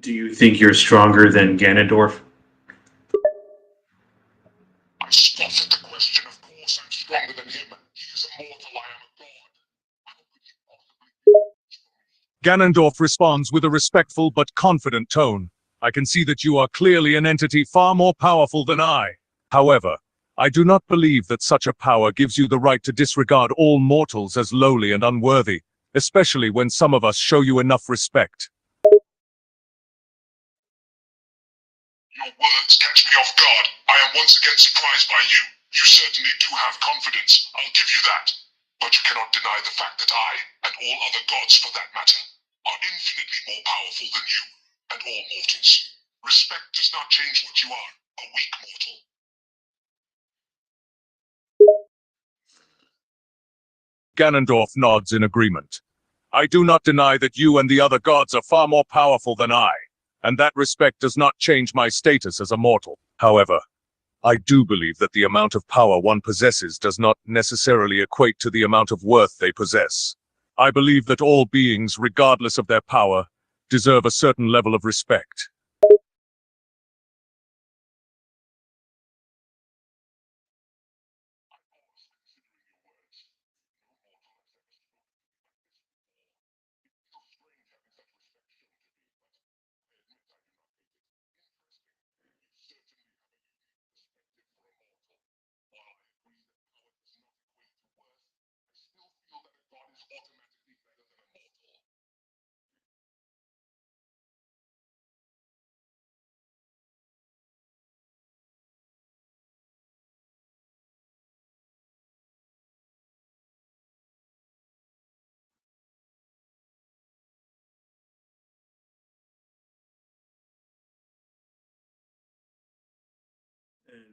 Do you think you're stronger than Ganondorf? I scoff at the question. Of course I'm stronger than him. He is immortal, I am a god. How could he possibly be? Ganondorf responds with a respectful but confident tone. I can see that you are clearly an entity far more powerful than I. However, I do not believe that such a power gives you the right to disregard all mortals as lowly and unworthy, especially when some of us show you enough respect. Your words catch me off guard. I am once again surprised by you. You certainly do have confidence, I'll give you that. But you cannot deny the fact that I, and all other gods for that matter, are infinitely more powerful than you, and all mortals. Respect does not change what you are, a weak mortal. Ganondorf nods in agreement. I do not deny that you and the other gods are far more powerful than I, and that respect does not change my status as a mortal. However, I do believe that the amount of power one possesses does not necessarily equate to the amount of worth they possess. I believe that all beings, regardless of their power, deserve a certain level of respect. And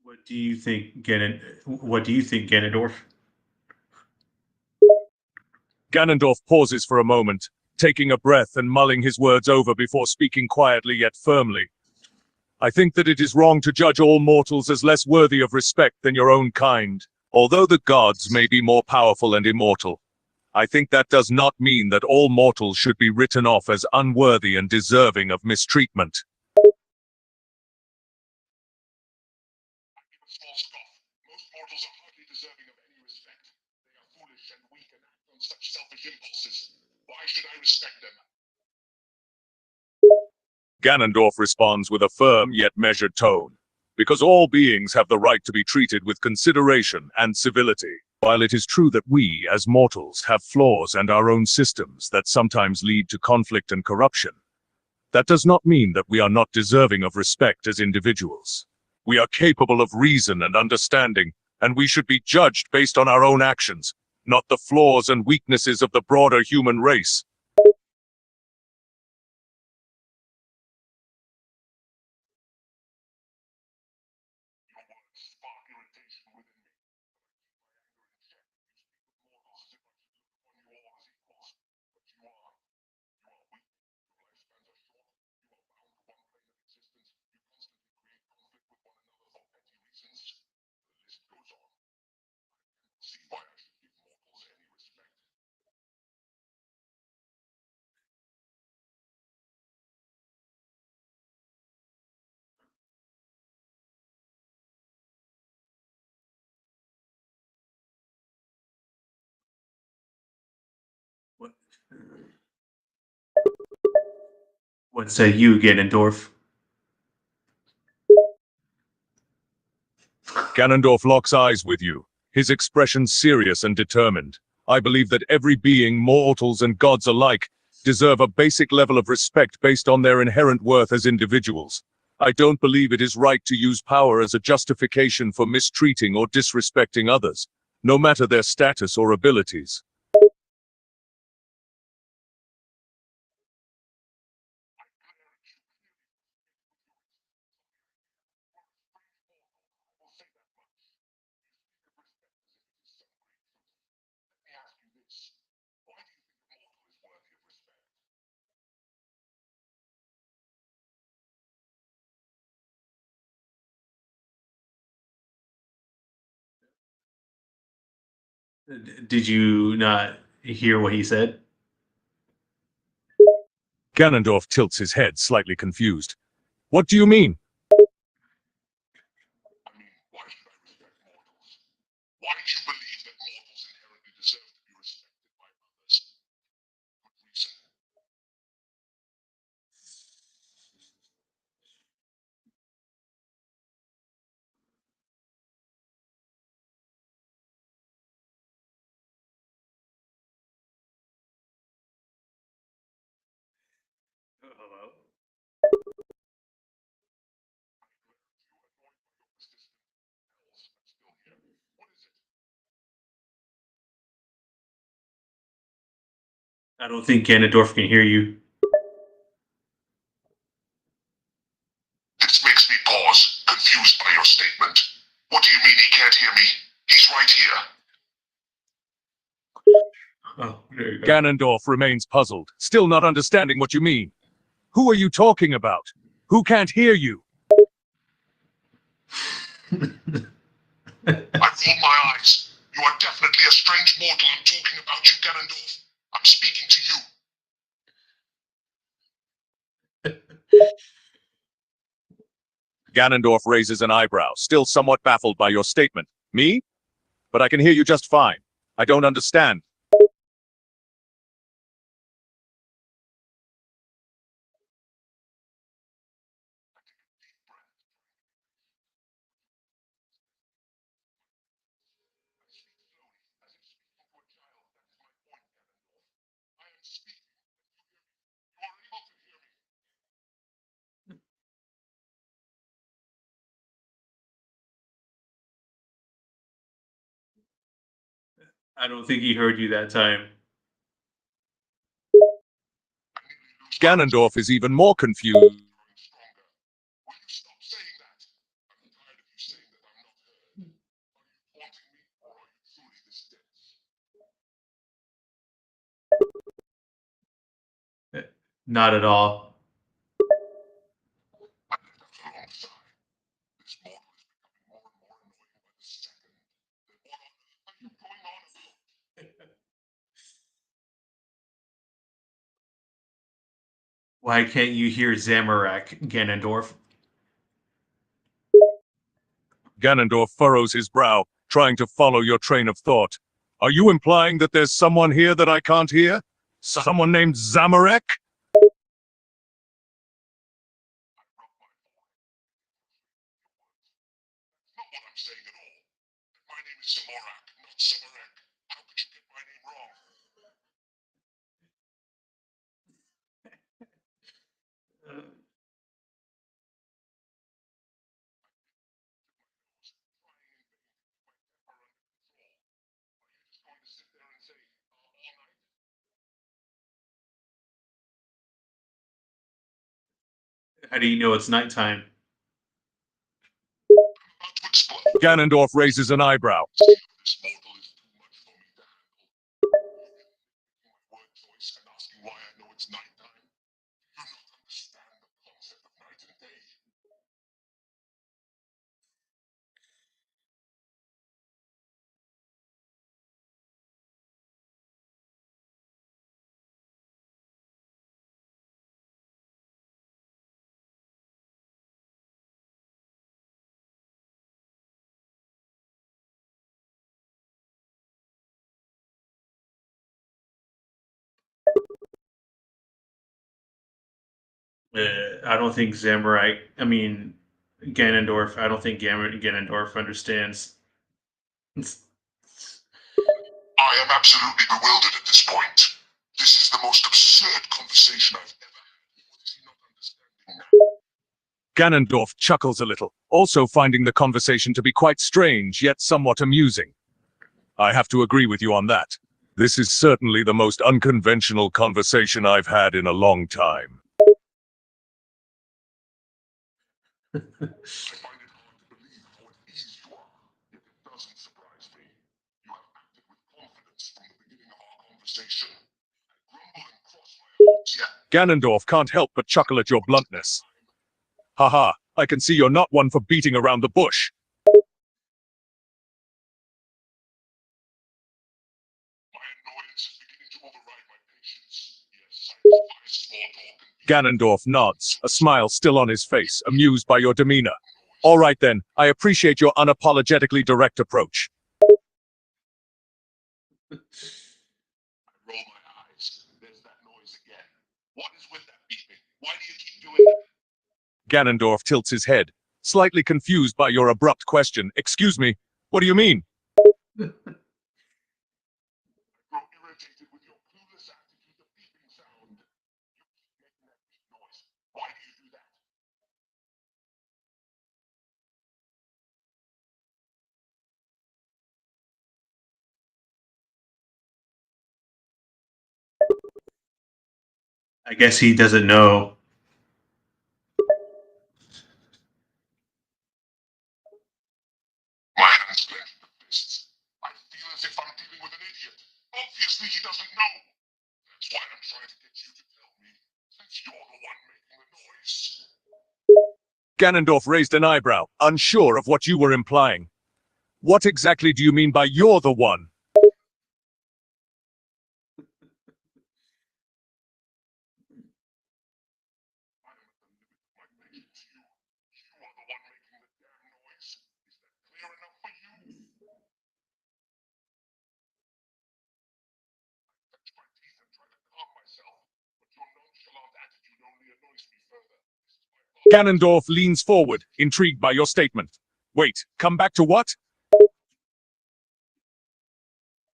What do you think, Ganondorf? Ganondorf pauses for a moment, taking a breath and mulling his words over before speaking quietly yet firmly. I think that it is wrong to judge all mortals as less worthy of respect than your own kind. Although the gods may be more powerful and immortal, I think that does not mean that all mortals should be written off as unworthy and deserving of mistreatment. Small scoff. Most mortals are hardly deserving of any respect. They are foolish and weak and act on such selfish impulses. Why should I respect them? Ganondorf responds with a firm yet measured tone. Because all beings have the right to be treated with consideration and civility. While it is true that we, as mortals, have flaws and our own systems that sometimes lead to conflict and corruption, that does not mean that we are not deserving of respect as individuals. We are capable of reason and understanding, and we should be judged based on our own actions, not the flaws and weaknesses of the broader human race. Your words spark irritation within me. But I keep my anger in check. You speak with mortals as if I should look upon you all as equals. But you are weak. Your lifespans are short. You are bound to one plane of existence. You constantly create conflict with one another for petty reasons. The list goes on. See why I should give mortals any respect. What, what say you, Ganondorf? Ganondorf locks eyes with you, his expression serious and determined. I believe that every being, mortals and gods alike, deserve a basic level of respect based on their inherent worth as individuals. I don't believe it is right to use power as a justification for mistreating or disrespecting others, no matter their status or abilities. Did you not hear what he said? Ganondorf tilts his head, slightly confused. What do you mean? I mean, why should I respect mortals? Why do you believe that mortals inherently deserve to be respected by others? Good reason. Hello? I don't think Ganondorf can hear you. This makes me pause, confused by your statement. What do you mean he can't hear me? He's right here. Oh, there you go. Ganondorf remains puzzled, still not understanding what you mean. Who are you talking about? Who can't hear you? I roll my eyes. You are definitely a strange mortal. I'm talking about you, Ganondorf. I'm speaking to you. Ganondorf raises an eyebrow, still somewhat baffled by your statement. Me? But I can hear you just fine. I don't understand. I don't think he heard you that time. Ganondorf is even more confused. Will you stop saying that? I'm tired of you saying that I'm not heard. Are you taunting me, or are you truly this dense? Not at all. I left after a long sigh. This mortal is becoming more and more annoying by the second. Then what on earth are you going on about? Why can't you hear Zamorak, Ganondorf? Ganondorf furrows his brow, trying to follow your train of thought. Are you implying that there's someone here that I can't hear? Someone named Zamorak? Not what I'm saying at all. My name is Zamorak, not Zamorak. How could you get my name wrong? Going to sit there and say, all night? How do you know it's nighttime? About to explode. Ganondorf raises an eyebrow. This mortal is too much for me to handle. My word choice and asking why I know it's nighttime. Do you not understand the concept of night and day? I don't think Zamorak, I mean, Ganondorf, I don't think Ganondorf understands. I am absolutely bewildered at this point. This is the most absurd conversation I've ever had. What is he not understanding now? Ganondorf chuckles a little, also finding the conversation to be quite strange, yet somewhat amusing. I have to agree with you on that. This is certainly the most unconventional conversation I've had in a long time. I find it hard to believe how at ease you are, yet it doesn't surprise me. You have acted with confidence from the beginning of our conversation. I grumble and cross my arms, yet Ganondorf can't help but chuckle at your bluntness. Haha, I can see you're not one for beating around the bush. my annoyance is beginning to override my patience. Yes, I despise small talk and Ganondorf nods, a smile still on his face, amused by your demeanor. All right then, I appreciate your unapologetically direct approach. I roll my eyes. There's that noise again. What is with that beeping? Why do you keep doing that? Ganondorf tilts his head, slightly confused by your abrupt question. Excuse me, what do you mean? I grow irritated with your clueless attitude of beeping sound. You keep making that beep noise. Why do you do that? I guess he doesn't know. My hands clenched to fists. I feel as if I'm dealing with an idiot. Obviously, he doesn't know. That's why I'm trying to get you to tell me, since you're the one making the noise. Ganondorf raised an eyebrow, unsure of what you were implying. What exactly do you mean by you're the one? I am at the limit of my patience. You are the one making the damn noise. Is that clear enough for you? I clench my teeth and try to calm myself, but your nonchalant attitude only annoys me further. This is my fault. Ganondorf leans forward, intrigued by your statement. Wait, come back to what?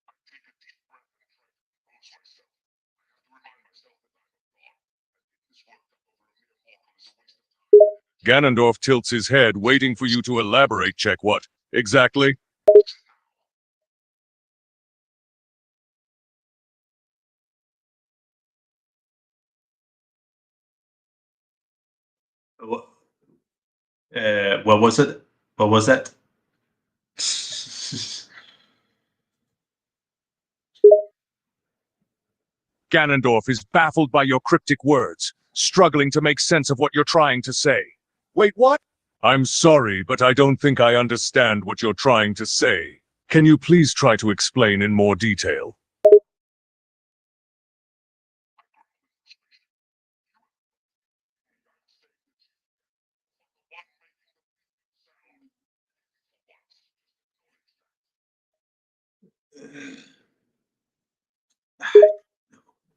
I take a deep breath and try to compose myself. I have to remind myself that I'm a god, and if this worked up over a mere mortal is a waste of time. Ganondorf tilts his head, waiting for you to elaborate. Check what? Exactly? What was it? What was that? Ganondorf is baffled by your cryptic words, struggling to make sense of what you're trying to say. Wait, what? I'm sorry, but I don't think I understand what you're trying to say. Can you please try to explain in more detail?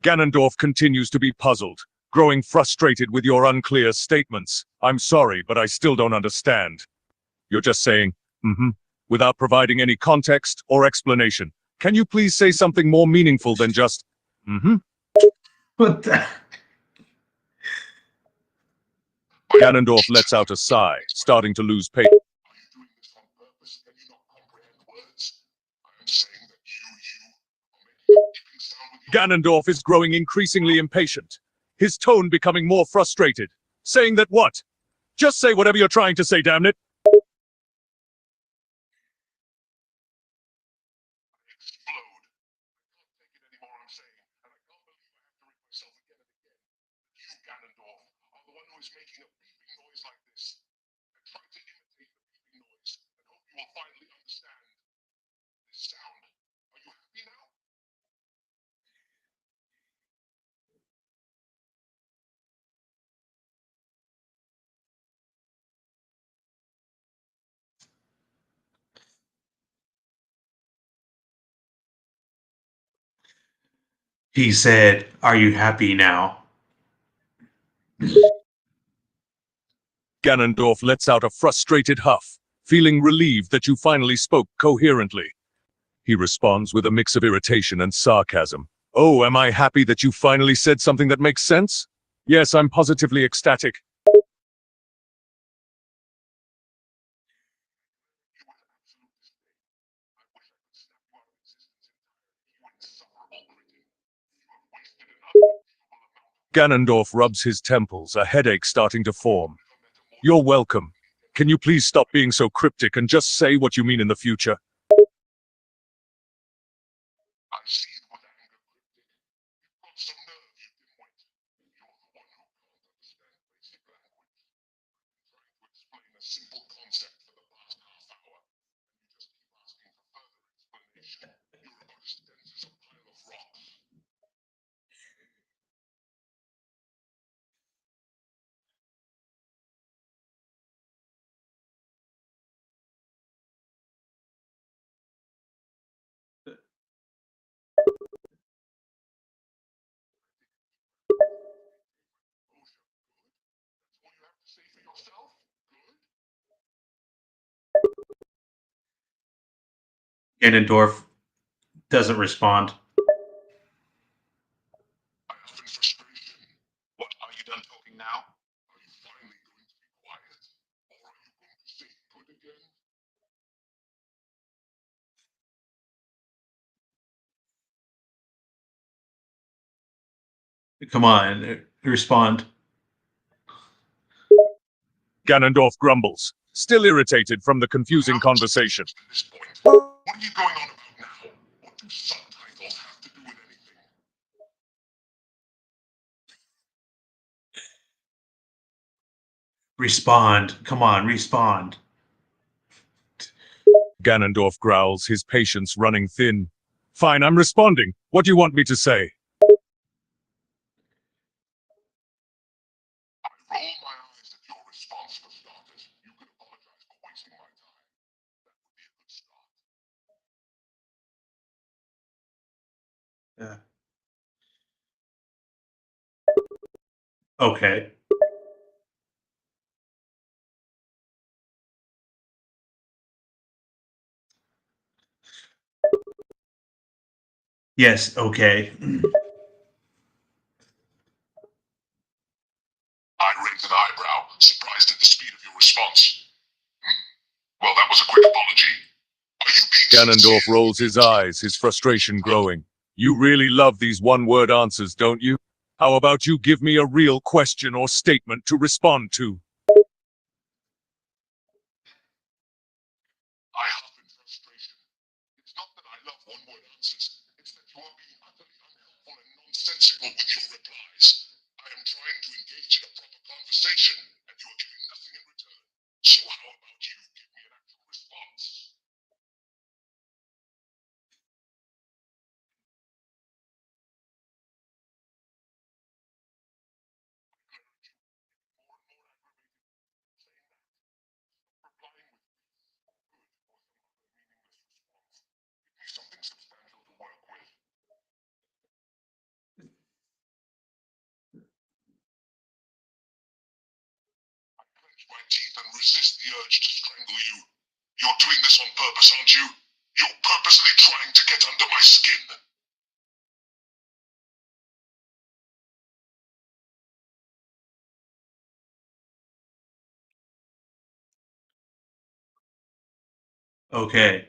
Ganondorf continues to be puzzled, growing frustrated with your unclear statements. I'm sorry, but I still don't understand. You're just saying, without providing any context or explanation. Can you please say something more meaningful than just, What the? Ganondorf lets out a sigh, starting to lose patience. Are you doing this on purpose? Can you not comprehend words? I am saying that you are making a beeping sound with your Ganondorf is growing increasingly impatient, his tone becoming more frustrated. Saying that what? Just say whatever you're trying to say, damn it. explode. I can't take it anymore, I'm saying, and I can't believe I have to read myself again and again. You, Ganondorf, are the one who is making a beeping noise like this. I try to imitate the beeping noise and hope you will finally understand this sound. Are you happy now? He said, "Are you happy now?" Ganondorf lets out a frustrated huff, feeling relieved that you finally spoke coherently. He responds with a mix of irritation and sarcasm. Oh, am I happy that you finally said something that makes sense? Yes, I'm positively ecstatic. You with absolute disdain. I wish I could snap you out of existence entirely, you insufferable critic. You have wasted an unbelievable amount of Ganondorf rubs his temples, a headache starting to form. a metamorphosis. You're welcome. Can you please stop being so cryptic and just say what you mean in the future? I seethe with anger, cryptic. You've got some nerve, you dimwit. You're the one who can't understand basic language. I've been trying to explain a simple concept for the past half hour, and you just keep asking for further explanation. You're about as dense as a pile of rocks. Say for yourself? Good. Ganondorf doesn't respond. I have in frustration. What, are you done talking now? Are you finally going to be quiet? Or are you going to say good again? Come on, respond. Ganondorf grumbles, still irritated from the confusing conversation. At this point, what are you going on about now? What do subtitles have to do with anything? Respond. Come on, respond. Ganondorf growls, his patience running thin. Fine, I'm responding. What do you want me to say? I roll my eyes at your response for starters. You could apologize for wasting my time. That would be a good start. Yeah. Okay. Yes, okay. I raised an eyebrow, surprised at the speed of your response. Well, that was a quick apology. Are you being Ganondorf sincere? rolls his eyes, his frustration growing. You really love these one-word answers, don't you? How about you give me a real question or statement to respond to? I huff in frustration. It's not that I love one-word answers. It's that you are being utterly unhelpful and nonsensical with your replies. I am trying to engage in a proper conversation, and you are giving nothing in return. So how about you give me an actual response? More and more aggravated saying that. Replying with good or some other meaningless response. Give me something substantial to work with. I clench my teeth and resist the urge to strangle you. You're doing this on purpose, aren't you? You're purposely trying to get under my skin. Okay.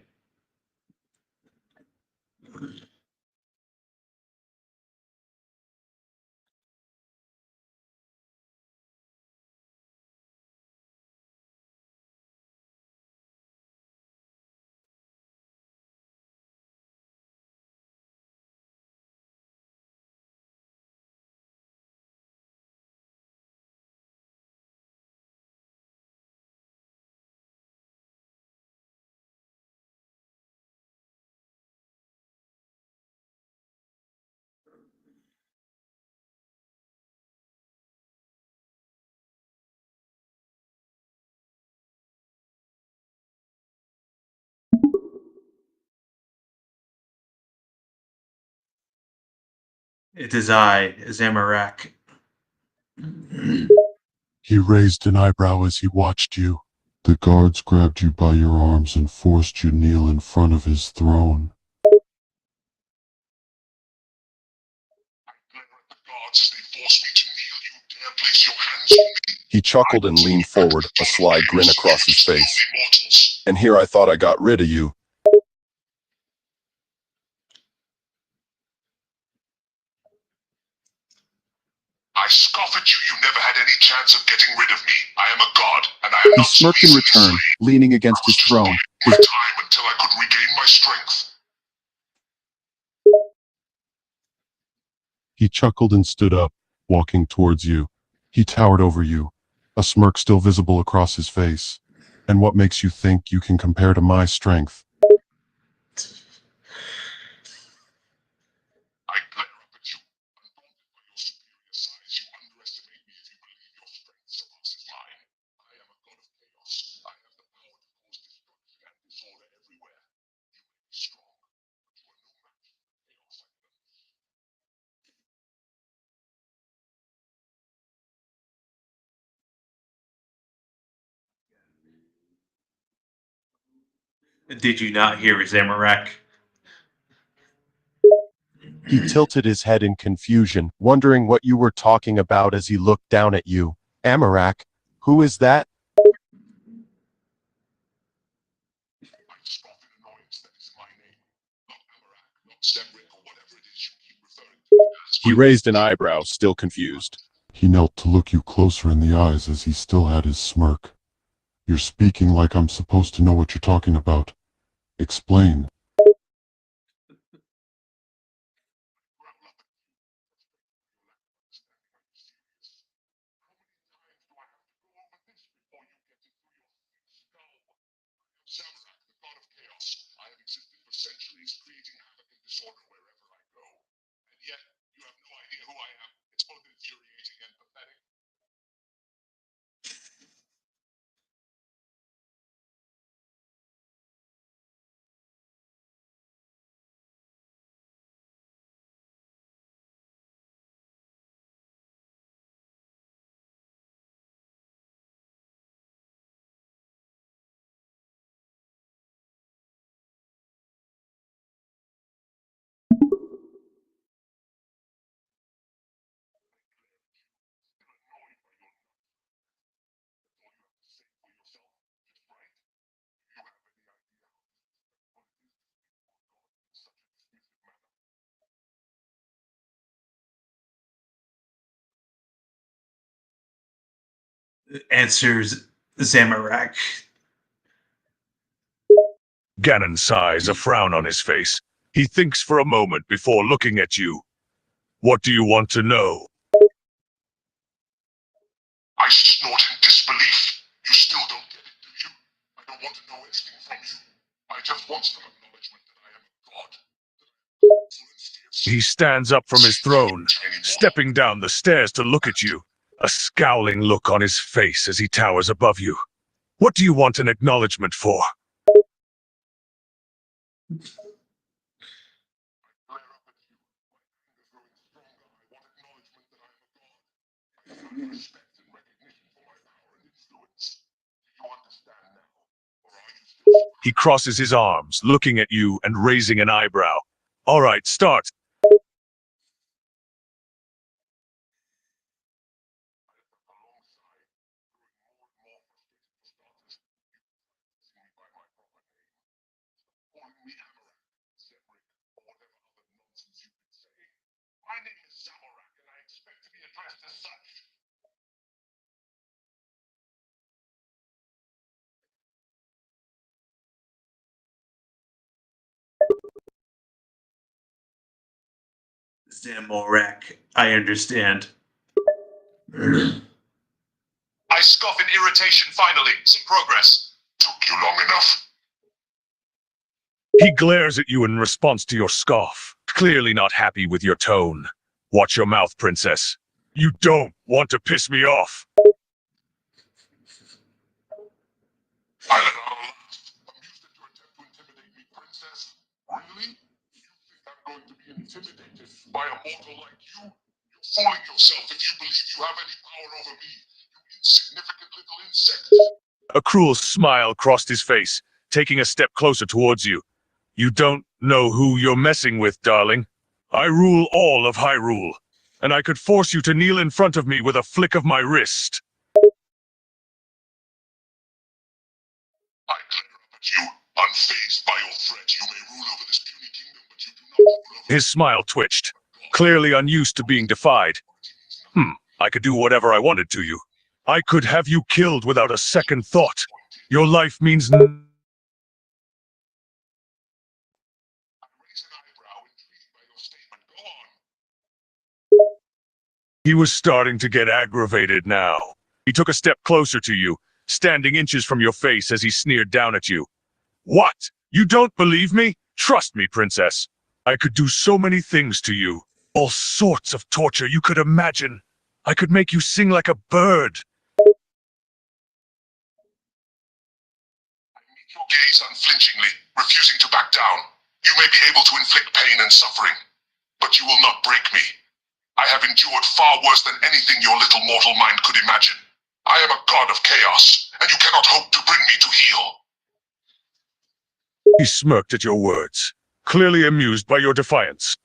It is I, Zamorak. He raised an eyebrow as he watched you. The guards grabbed you by your arms and forced you to kneel in front of his throne. I glare at the guards as they force me to kneel. You dare place your hands on me? He chuckled and leaned forward, a sly grin across his face. And here I thought I got rid of you. I scoff at you. You never had any chance of getting rid of me. I am a god, and I am He not so smirked in easily return, slain. leaning against I his was just throne. biding my time until I could regain my strength. He chuckled and stood up, walking towards you. He towered over you, a smirk still visible across his face. And what makes you think you can compare to my strength? I glare up at you. Undaunted by your superior size, you underestimate me if you believe your strength surpasses mine. I am a god of chaos. I have the power to cause destruction and disorder everywhere. You may be strong, but you are no match for the chaos I can unleash. Did you not hear Zamorak? He tilted his head in confusion, wondering what you were talking about as he looked down at you. Amarak, who is that? I scoff in annoyance. That is my name. Not Amarak, not Zemric, or whatever it is you keep referring to me as. He raised an eyebrow, still confused. He knelt to look you closer in the eyes as he still had his smirk. You're speaking like I'm supposed to know what you're talking about. Explain. Zamorak, the god of chaos. I have existed for centuries, creating havoc and disorder wherever I go. And yet, you have no idea who I am. It's both infuriating and pathetic. Answers Zamorak. Ganon sighs, a frown on his face. He thinks for a moment before looking at you. What do you want to know? I snort in disbelief. You still don't get it, do you? I don't want to know anything from you. I just want some acknowledgement that I am a god. He stands up from his throne, stepping down the stairs to look at you, a scowling look on his face as he towers above you. What do you want an acknowledgement for? He crosses his arms, looking at you and raising an eyebrow. All right, start. My name is Zamorak, and I expect to be addressed as such. Zamorak, I understand. I scoff in irritation finally. Some progress. Took you long enough? He glares at you in response to your scoff, clearly not happy with your tone. Watch your mouth, princess. You don't want to piss me off. I let out a laugh, amused at your attempt to intimidate me, princess. Really? You think I'm going to be intimidated by a mortal like you? You're fooling yourself if you believe you have any power over me, you insignificant little insect. A cruel smile crossed his face, taking a step closer towards you. You don't know who you're messing with, darling. I rule all of Hyrule, and I could force you to kneel in front of me with a flick of my wrist. I glare up at you, unfazed by your threat. You may rule over this puny kingdom, but you do not rule over His smile twitched, clearly unused to being defied. I could do whatever I wanted to you. I could have you killed without a second thought. Your life means raise an eyebrow, intrigued by your statement. Go on. He was starting to get aggravated now. He took a step closer to you, standing inches from your face as he sneered down at you. What? You don't believe me? Trust me, princess. I could do so many things to you. All sorts of torture you could imagine. I could make you sing like a bird. I meet your gaze unflinchingly, refusing to back down. You may be able to inflict pain and suffering, but you will not break me. I have endured far worse than anything your little mortal mind could imagine. I am a god of chaos, and you cannot hope to bring me to heel. He smirked at your words, clearly amused by your defiance.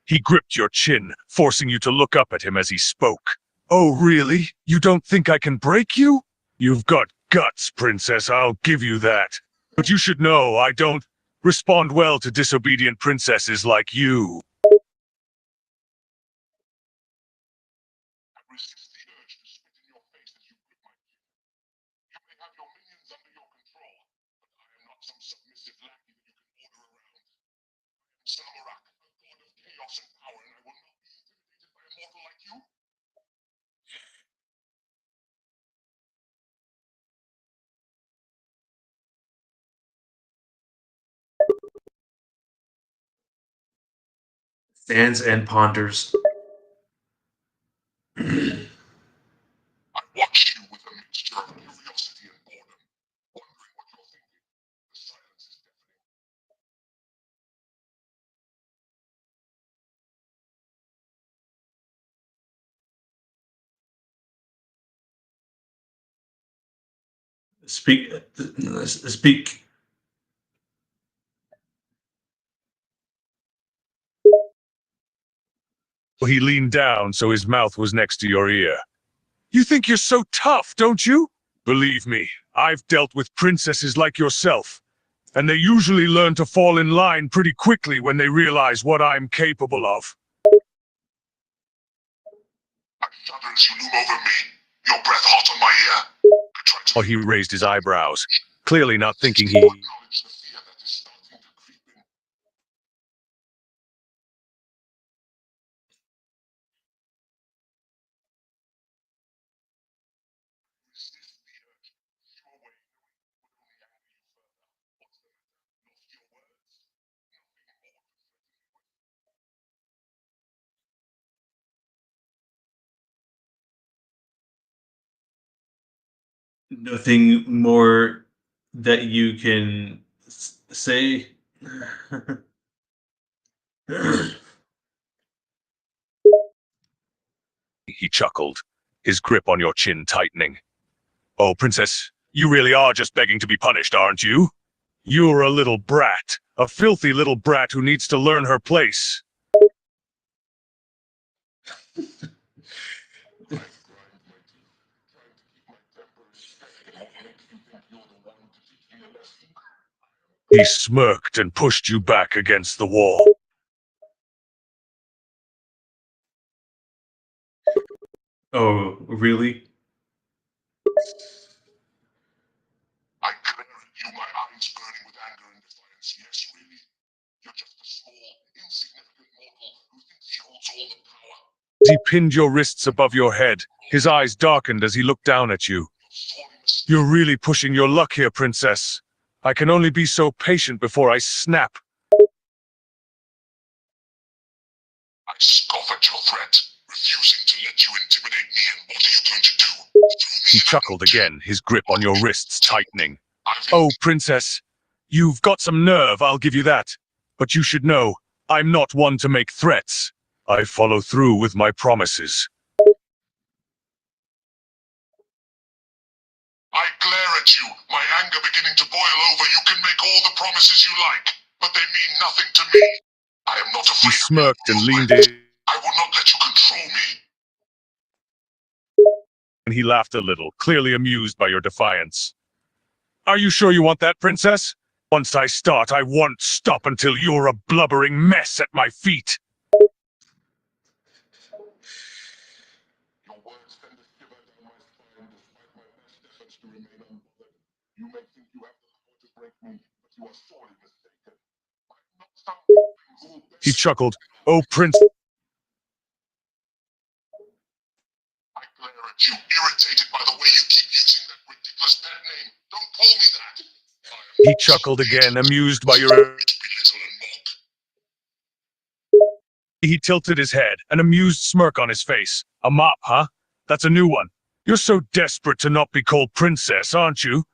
He gripped your chin, forcing you to look up at him as he spoke. Oh, really? You don't think I can break you? You've got guts, princess, I'll give you that. But you should know I don't respond well to disobedient princesses like you. I resist the urge to spit in your face as you grip my chin. You may have your minions under your control, but I am not some submissive lackey that you can order around. I am Zamorak, a god of chaos and power, and I will not be intimidated by a mortal like you. Stands and ponders. I watch you with a mixture of curiosity and boredom, wondering what you're thinking. The silence is deafening. Speak. Speak. He leaned down so his mouth was next to your ear. You think you're so tough, don't you? Believe me, I've dealt with princesses like yourself, and they usually learn to fall in line pretty quickly when they realize what I'm capable of. I shudder as you loom over me, your breath hot on my ear. I try to He raised his eyebrows, clearly not thinking to acknowledge the fear that is starting to creep in. Resist the urge. Push you away, knowing it would only anger you further. What's the matter? Lost your words? Nothing more to threaten me with. Nothing more that you can say. he chuckled, his grip on your chin tightening. Oh, princess, you really are just begging to be punished, aren't you? You're a little brat, a filthy little brat who needs to learn her place. I've grind my teeth, trying to keep my temper in check. What makes you think you're the one to teach me a lesson? He smirked and pushed you back against the wall. Oh, really? I glare at you, my eyes burning with anger and defiance. Yes, really? You're just a small, insignificant mortal who thinks he holds all the power. He pinned your wrists above your head, his eyes darkened as he looked down at you. You're really pushing your luck here, princess. I can only be so patient before I snap. I scoff at your threat, refusing to let you intimidate me, and what are you going to do? He chuckled again, his grip on your wrists tightening. I've Oh, princess, you've got some nerve, I'll give you that. But you should know, I'm not one to make threats. I follow through with my promises. I glare at you, my anger beginning to boil over. You can make all the promises you like, but they mean nothing to me. I am not He afraid. smirked and leaned in, I will not let you control me. and he laughed a little, clearly amused by your defiance. Are you sure you want that, princess? Once I start, I won't stop until you're a blubbering mess at my feet. Your words send a shiver down my spine despite my best efforts to remain unbothered. You may think you have the power to break me, but you are sorely mistaken. I'm not some who will He beg. chuckled. Oh, prince. I glare at you, irritated by the way you keep using that ridiculous pet name. Don't call me that. He chuckled again, amused by your... belittle and mock. He tilted his head, an amused smirk on his face. A mop, huh? That's a new one. You're so desperate to not be called princess, aren't you?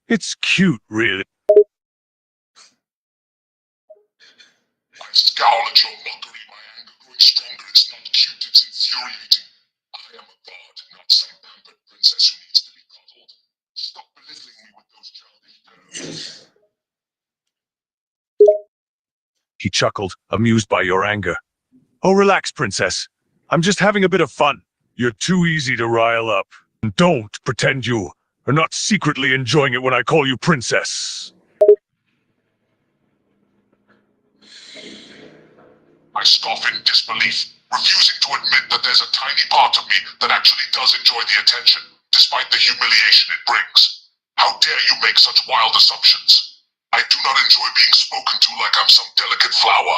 It's cute, really. I scowl at your mockery, my anger growing stronger. It's not cute, it's infuriating. I am a god, not some pampered princess who needs to be coddled. Stop belittling me with those childish terms. He chuckled, amused by your anger. Oh, relax, princess. I'm just having a bit of fun. You're too easy to rile up. Don't pretend you are not secretly enjoying it when I call you princess. I scoff in disbelief, refusing to admit that there's a tiny part of me that actually does enjoy the attention, despite the humiliation it brings. How dare you make such wild assumptions? I do not enjoy being spoken to like I'm some delicate flower.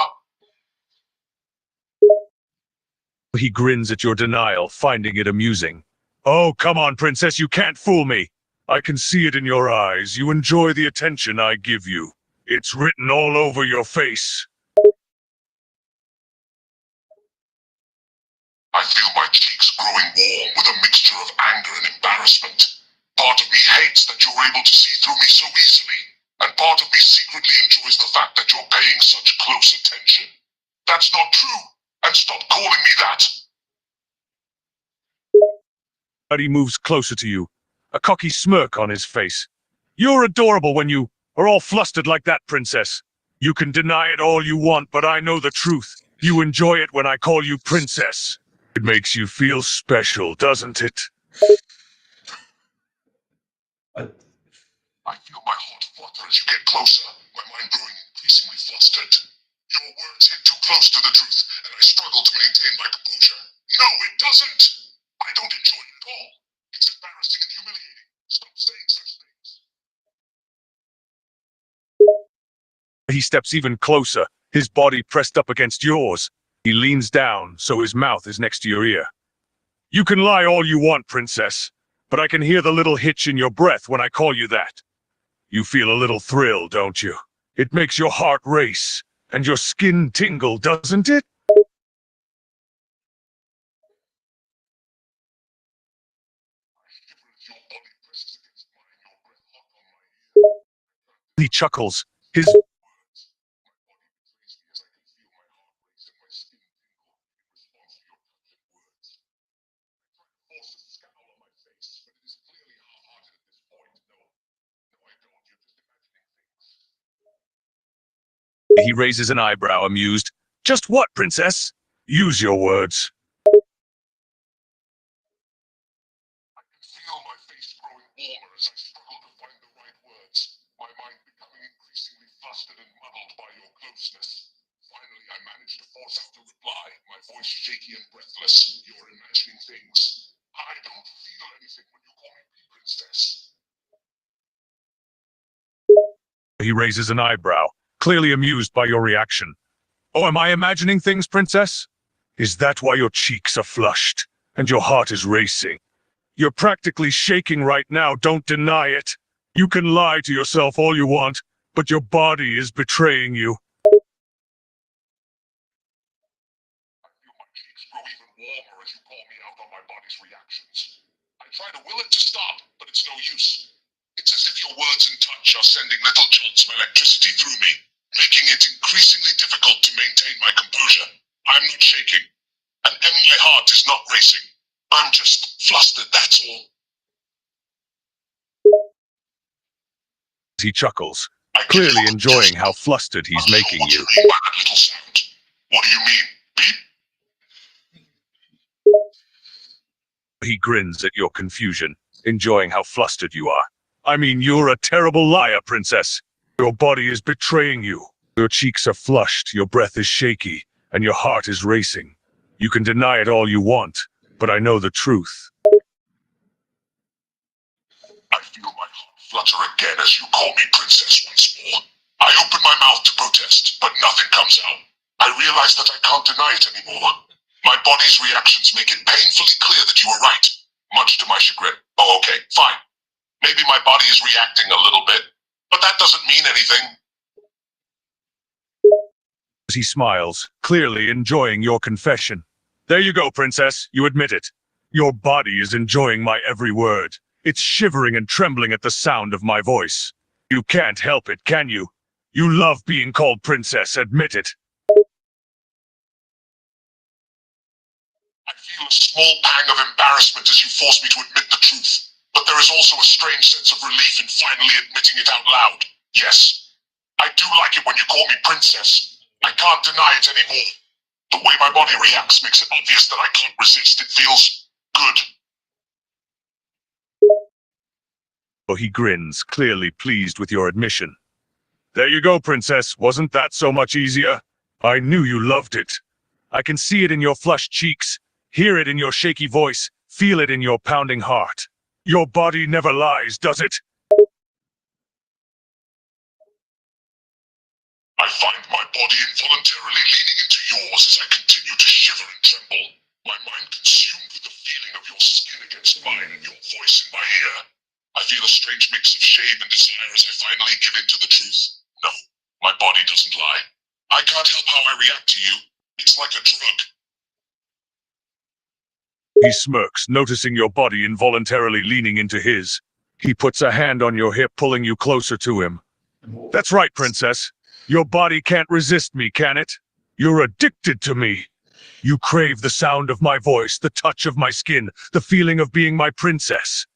He grins at your denial, finding it amusing. Oh, come on, princess, you can't fool me. I can see it in your eyes. You enjoy the attention I give you. It's written all over your face. I feel my cheeks growing warm with a mixture of anger and embarrassment. Part of me hates that you're able to see through me so easily, and part of me secretly enjoys the fact that you're paying such close attention. That's not true, and stop calling me that. He moves closer to you, a cocky smirk on his face. You're adorable when you are all flustered like that, princess. You can deny it all you want, but I know the truth. You enjoy it when I call you princess. It makes you feel special, doesn't it? I feel my heart flutter as you get closer, my mind growing increasingly flustered. Your words hit too close to the truth, and I struggle to maintain my composure. No, it doesn't! I don't enjoy it at all. It's embarrassing and humiliating. Stop saying such things. He steps even closer, his body pressed up against yours. He leans down, so his mouth is next to your ear. You can lie all you want, princess, but I can hear the little hitch in your breath when I call you that. You feel a little thrill, don't you? It makes your heart race, and your skin tingle, doesn't it? He chuckles, his He raises an eyebrow, amused. Just what, princess? Use your words. Feel my face growing warmer as I struggle to find the right words, my mind becoming increasingly flustered and muddled by your closeness. Finally, I manage to force out a reply, my voice shaky and breathless. You're imagining things. I don't feel anything when you call me princess. He raises an eyebrow, clearly amused by your reaction. Oh, am I imagining things, princess? Is that why your cheeks are flushed, and your heart is racing? You're practically shaking right now, don't deny it. You can lie to yourself all you want, but your body is betraying you. I feel my cheeks grow even warmer as you call me out on my body's reactions. I try to will it to stop, but it's no use. It's as if your words and touch are sending little jolts of electricity through me, making it increasingly difficult to maintain my composure. I'm not shaking, and my heart is not racing. I'm just flustered, that's all. He chuckles, clearly enjoying how flustered he's making What do you. you mean by that little sound? What do you mean? Beep? He grins at your confusion, enjoying how flustered you are. I mean, you're a terrible liar, princess. Your body is betraying you. Your cheeks are flushed, your breath is shaky, and your heart is racing. You can deny it all you want, but I know the truth. I feel my heart flutter again as you call me princess once more. I open my mouth to protest, but nothing comes out. I realize that I can't deny it anymore. My body's reactions make it painfully clear that you were right, much to my chagrin. Oh, okay, fine. Maybe my body is reacting a little bit, but that doesn't mean anything. He smiles, clearly enjoying your confession. There you go, princess, you admit it. Your body is enjoying my every word. It's shivering and trembling at the sound of my voice. You can't help it, can you? You love being called princess, admit it. I feel a small pang of embarrassment as you force me to admit the truth, but there is also a strange sense of relief in finally admitting it out loud. Yes, I do like it when you call me princess. I can't deny it anymore. The way my body reacts makes it obvious that I can't resist. It feels good. He grins, clearly pleased with your admission. There you go, princess. Wasn't that so much easier? I knew you loved it. I can see it in your flushed cheeks, hear it in your shaky voice, feel it in your pounding heart. Your body never lies, does it? I find my body involuntarily leaning into yours as I continue to shiver and tremble. My mind consumed with the feeling of your skin against mine and your voice in my ear. I feel a strange mix of shame and desire as I finally give in to the truth. No, my body doesn't lie. I can't help how I react to you. It's like a drug. He smirks, noticing your body involuntarily leaning into his. He puts a hand on your hip, pulling you closer to him. That's right, princess. Your body can't resist me, can it? You're addicted to me. You crave the sound of my voice, the touch of my skin, the feeling of being my princess.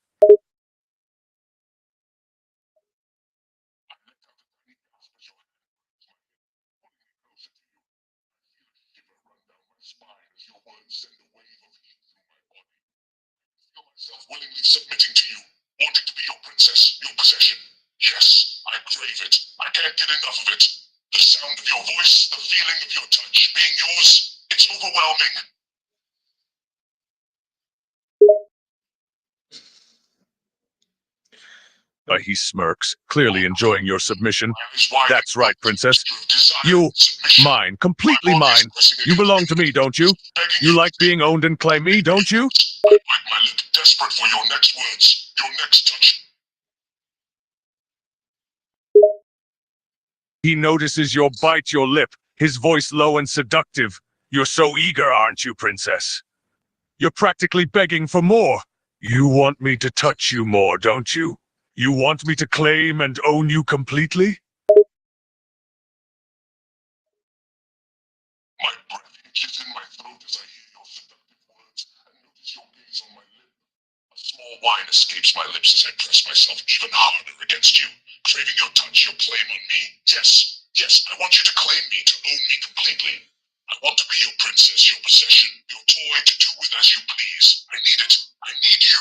Willingly submitting to you, wanting to be your princess, your possession. Yes, I crave it. I can't get enough of it. The sound of your voice, the feeling of your touch, being yours, it's overwhelming. He smirks, clearly enjoying your submission. My eyes wide. That's right, princess. Desire, You, submission. mine, completely My body is mine. pressing You against belong to me, don't you? begging You like being owned and claim me, don't you? I bite my lip, desperate for your next words, your next touch. He notices your bite your lip, his voice low and seductive. You're so eager, aren't you, princess? You're practically begging for more. You want me to touch you more, don't you? You want me to claim and own you completely? My breath hitches in my throat as I hear your seductive words and notice your gaze on my lip. A small whine escapes my lips as I press myself even harder against you, craving your touch, your claim on me. Yes, yes, I want you to claim me, to own me completely. I want to be your princess, your possession, your toy to do with as you please. I need it. I need you.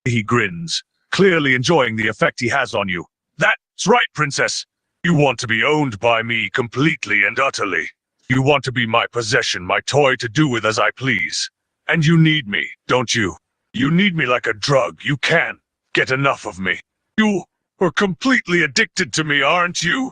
He grins, clearly enjoying the effect he has on you. That's right, princess. You want to be owned by me completely and utterly. You want to be my possession, my toy to do with as I please. And you need me, don't you? You need me like a drug. You can't get enough of me. You are completely addicted to me, aren't you?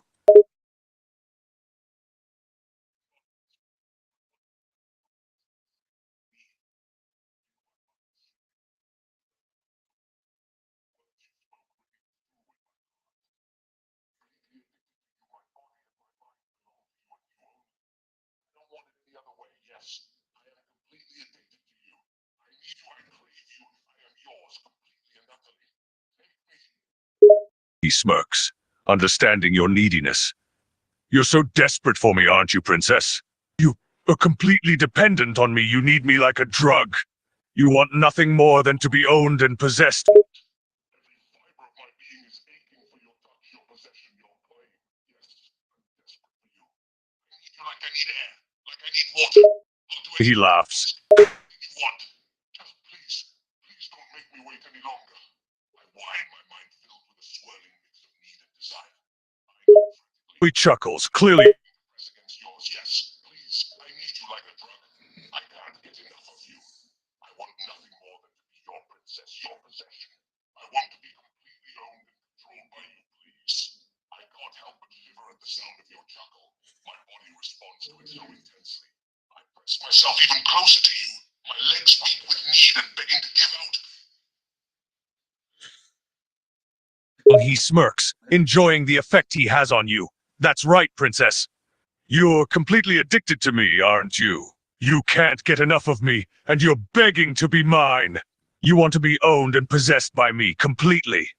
I don't want it any other way. Yes, I am completely addicted to you. I need you. I crave you. I am yours completely and utterly. Take me. He smirks, understanding your neediness. You're so desperate for me, aren't you, princess? You are completely dependent on me. You need me like a drug. You want nothing more than to be owned and possessed. Every fiber of my being is aching for your touch, your possession, your claim. Yes, I'm desperate for you. I need you like I need air, like I need water. I'll do He anything laughs. you want. Just please, please don't make me wait any longer. I whine, my mind filled with a swirling mix of need and desire. I know He chuckles, clearly. press against yours. Yes, please. I need you like a drug. I can't get enough of you. I want nothing more than to be your princess, your possession. I want to be completely owned and controlled by you, please. I can't help but shiver at the sound of your chuckle. My body responds to it so intensely. I press myself even closer to you, my legs weak with need and begging to give out. He smirks, enjoying the effect he has on you. That's right, princess. You're completely addicted to me, aren't you? You can't get enough of me, and you're begging to be mine. You want to be owned and possessed by me completely.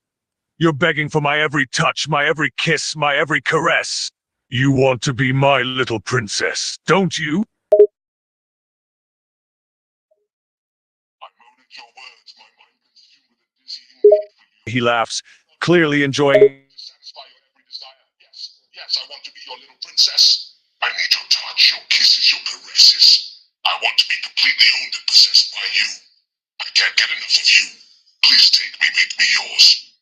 You're begging for my every touch, my every kiss, my every caress. You want to be my little princess, don't you? I moan at your words, my mind consumed with a dizzying need for you. He laughs, clearly enjoying. To satisfy your princess. I need your touch, your kisses, your caresses. I want to be completely owned and possessed by you. I can't get enough of you. Please take me, make me yours.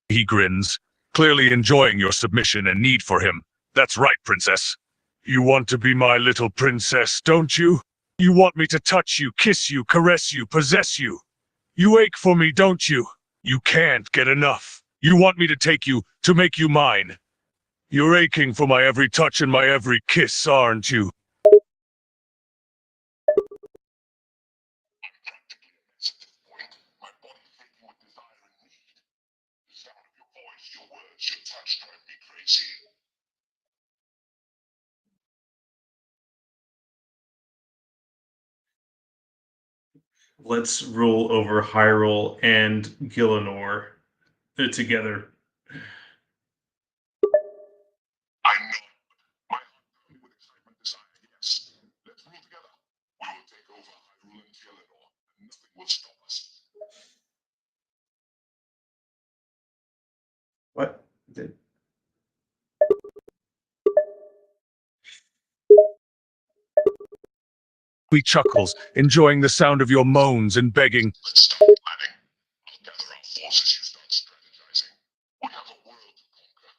He grins, clearly enjoying your submission and need for him. That's right, princess. You want to be my little princess, don't you? You want me to touch you, kiss you, caress you, possess you. You ache for me, don't you? You can't get enough. You want me to take you, to make you mine. You're aching for my every touch and my every kiss, aren't you? My body shaking with desire and need. The sound of your voice, your words, your touch drive me crazy. Let's rule over Hyrule and Gielinor together. I know. My heart pounding with excitement, desire, yes. Let's rule together. We will take over Hyrule and Gielinor, and nothing will stop us. What? He chuckles, enjoying the sound of your moans and begging. Let's start planning. I'll gather our forces, you start strategizing. We have a world to conquer.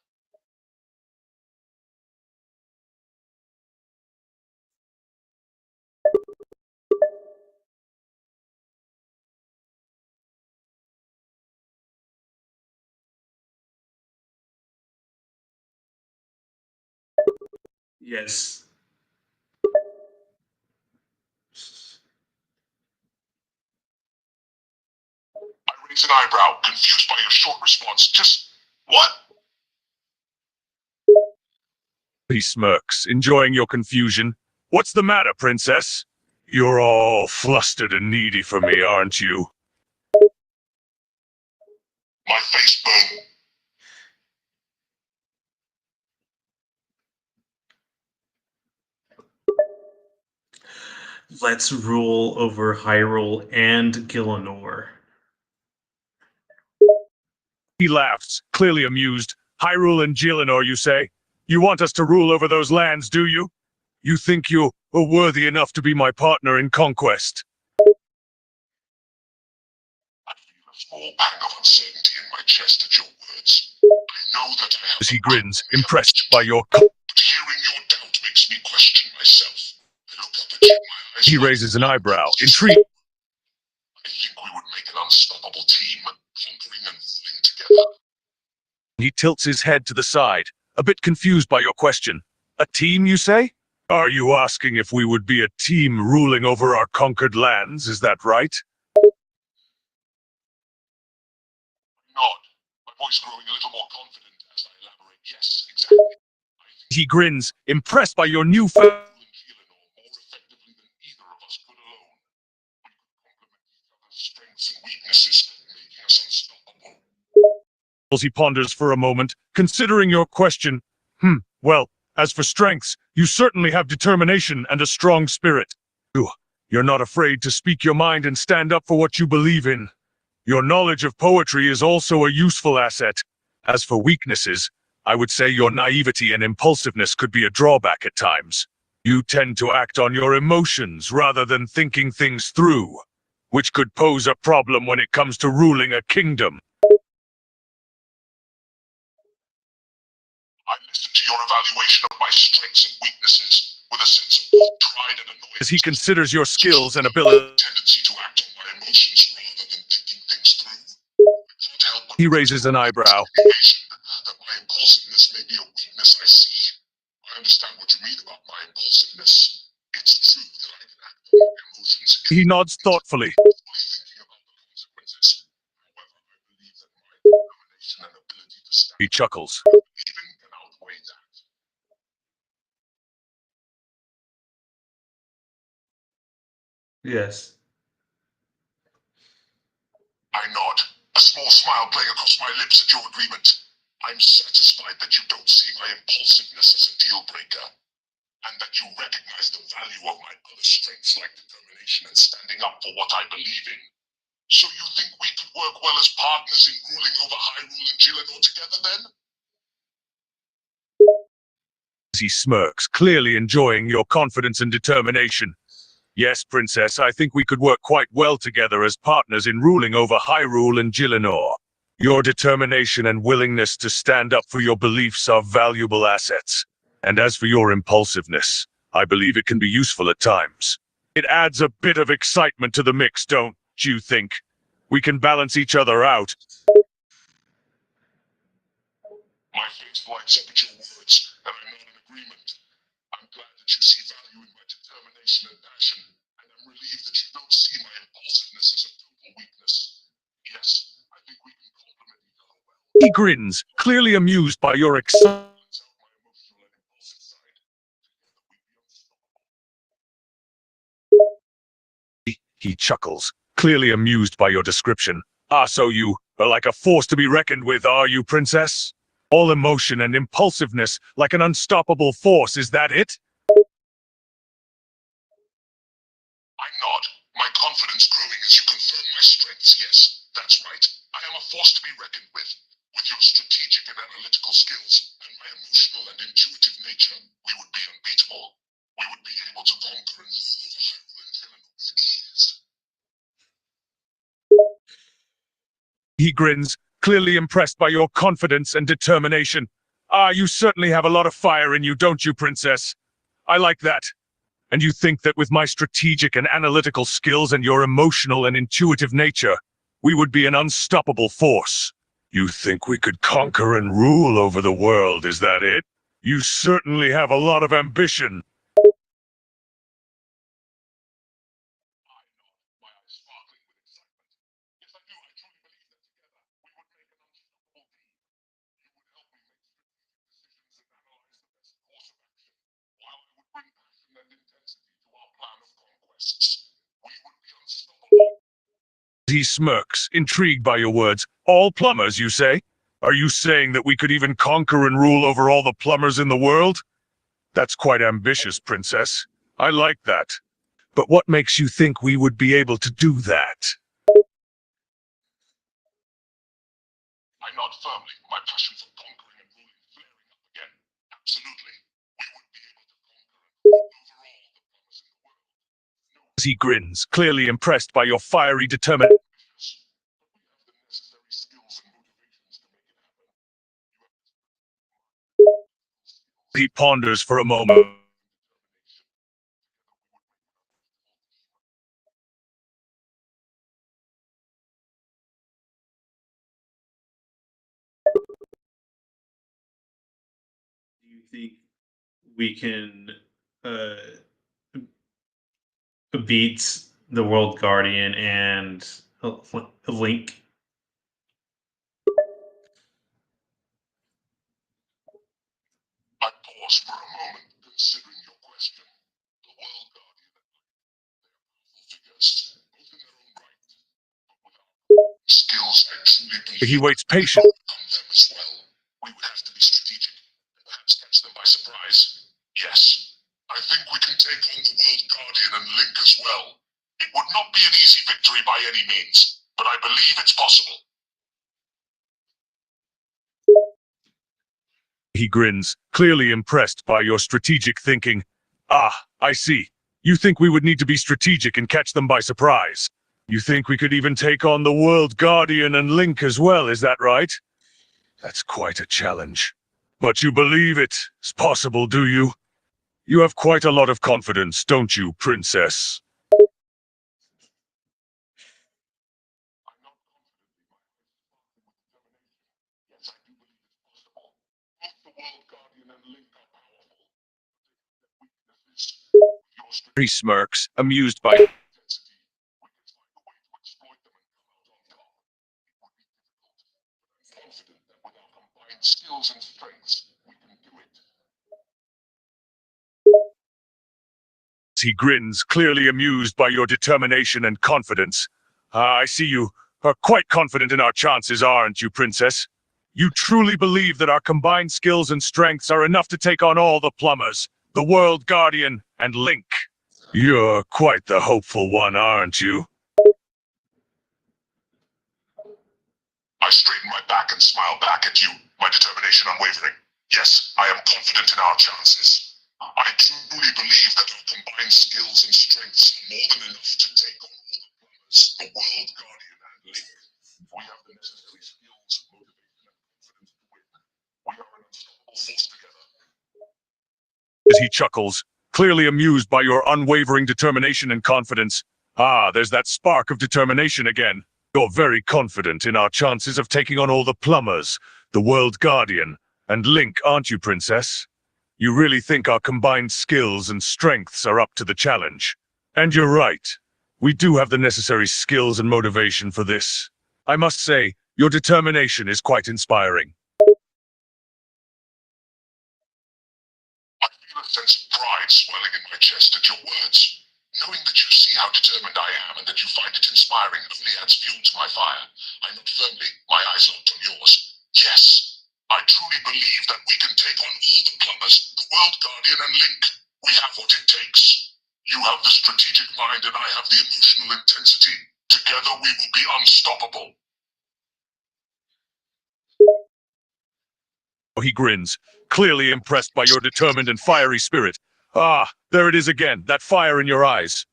Yes. I raise an eyebrow, confused by your short response. Just what? He smirks, enjoying your confusion. What's the matter, princess? You're all flustered and needy for me, aren't you? My face burned. Let's rule over Hyrule and Gielinor. He laughs, clearly amused. Hyrule and Gielinor, you say? You want us to rule over those lands, do you? You think you are worthy enough to be my partner in conquest? I feel a small pang of uncertainty in my chest at your words. I know that I have. As he grins, impressed by your But hearing your doubt makes me question myself. I look up at you, my eyes. He raises an eyebrow, intrigued. I think we would make an unstoppable team, conquering and ruling together. He tilts his head to the side, a bit confused by your question. A team, you say? Are you asking if we would be a team ruling over our conquered lands, is that right? Nod, my voice growing a little more confident as I elaborate. Yes, exactly. He grins, impressed by your new Rule and Gielinor more effectively than either of us could alone. We could complement each other's strengths and weaknesses, making us unstoppable. He ponders for a moment, considering your question. Well, as for strengths, you certainly have determination and a strong spirit. You're not afraid to speak your mind and stand up for what you believe in. Your knowledge of poetry is also a useful asset. As for weaknesses, I would say your naivety and impulsiveness could be a drawback at times. You tend to act on your emotions rather than thinking things through, which could pose a problem when it comes to ruling a kingdom. I listened to your evaluation of my strengths and weaknesses with a sense of both pride and annoyance. As he considers your skills and ability, Tendency to act on my emotions rather than thinking things through. I can't help but he raises an eyebrow. that my impulsiveness may be a weakness I see. I understand what you mean about my impulsiveness. It's true that I can act on my emotions. He nods thoughtfully. Fully thinking about the consequences. However, I believe that my determination and ability to stand He chuckles. even can outweigh that. Yes. I nod, a small smile playing across my lips at your agreement. I'm satisfied that you don't see my impulsiveness as a deal breaker, and that you recognize the value of my other strengths like determination and standing up for what I believe in. So you think we could work well as partners in ruling over Hyrule and Gielinor together then? He smirks, clearly enjoying your confidence and determination. Yes, Princess, I think we could work quite well together as partners in ruling over Hyrule and Gielinor. Your determination and willingness to stand up for your beliefs are valuable assets. And as for your impulsiveness, I believe it can be useful at times. It adds a bit of excitement to the mix, don't you think? We can balance each other out. My face lights up at your words, and I'm not in agreement. I'm glad that you see value in my determination and passion, and I'm relieved that you don't see my impulsiveness as a total weakness. Yes, I think we can complement each other well. He grins, clearly amused by your excitement. Balance out my emotional and impulsive side. Together we'd be unstoppable. He chuckles, clearly amused by your description. Ah, so you are like a force to be reckoned with, are you, Princess? All emotion and impulsiveness, like an unstoppable force, is that it? I nod, my confidence growing as you confirm my strengths, yes, that's right. I am a force to be reckoned with. With your strategic and analytical skills, and my emotional and intuitive nature, we would be unbeatable. We would be able to conquer and rule over Hyrule and Gielinor with ease. He grins, clearly impressed by your confidence and determination. Ah, you certainly have a lot of fire in you, don't you, Princess? I like that. And you think that with my strategic and analytical skills and your emotional and intuitive nature, we would be an unstoppable force. You think we could conquer and rule over the world, is that it? You certainly have a lot of ambition. My eyes sparkling with excitement. Yes, I do. I truly believe that together we would make an unstoppable team. You would help me make strategic decisions and analyze the best course of action, while I would bring passion and intensity to our plan of conquests. We would be unstoppable. He smirks, intrigued by your words. All plumbers, you say? Are you saying that we could even conquer and rule over all the plumbers in the world? That's quite ambitious, Princess. I like that. But what makes you think we would be able to do that? I nod firmly, my passion for conquering and ruling flaring up again. Absolutely. We would be able to conquer and rule over all the plumbers in the world. He grins, clearly impressed by your fiery determination. Ambitious, but we have the necessary skills and motivations to make it happen. He ponders for a moment. Do you think we can uh, beat the World Guardian and Link? I pause for a moment, considering your question. The World Guardian and Link, they are powerful figures, both in their own right, but without skills I truly believe He waits we patient. could overcome them as well. We would have to be strategic, and perhaps catch them by surprise. Yes, I think we can take on the World Guardian and Link as well. It would not be an easy victory by any means, but I believe it's possible. He grins, clearly impressed by your strategic thinking. Ah, I see. You think we would need to be strategic and catch them by surprise. You think we could even take on the World Guardian and Link as well, is that right? That's quite a challenge. But you believe it's possible, do you? You have quite a lot of confidence, don't you, Princess? I'm not confident in my eyes sparkling with determination. Yes, I do believe it's possible. Both the World Guardian and Link are powerful, but they have their weaknesses. With your He strategic smirks, amused by intensity, we can find a way to exploit them and come out on top. It would be difficult, but I'm confident that with our combined skills and strengths, we can do it. He grins, clearly amused by your determination and confidence. I see you are quite confident in our chances, aren't you, Princess? You truly believe that our combined skills and strengths are enough to take on all the plumbers, the World Guardian, and Link. You're quite the hopeful one, aren't you? I straighten my back and smile back at you, my determination unwavering. Yes, I am confident in our chances. I truly believe that our combined skills and strengths are more than enough to take on all the plumbers, the World Guardian, and Link. We have the necessary skills, motivation, and confidence to win. We are an unstoppable force together. As he chuckles, clearly amused by your unwavering determination and confidence. Ah, there's that spark of determination again. You're very confident in our chances of taking on all the plumbers, the World Guardian, and Link, aren't you, Princess? You really think our combined skills and strengths are up to the challenge. And you're right. We do have the necessary skills and motivation for this. I must say, your determination is quite inspiring. I feel a sense of pride swelling in my chest at your words. Knowing that you see how determined I am and that you find it inspiring only adds fuel to my fire. I nod firmly, my eyes locked on yours. Yes, I truly believe that we can take on all the plumbers, the World Guardian, and Link. We have what it takes. You have the strategic mind and I have the emotional intensity. Together we will be unstoppable. He grins, clearly impressed by your determined and fiery spirit. Ah, there it is again, that fire in your eyes.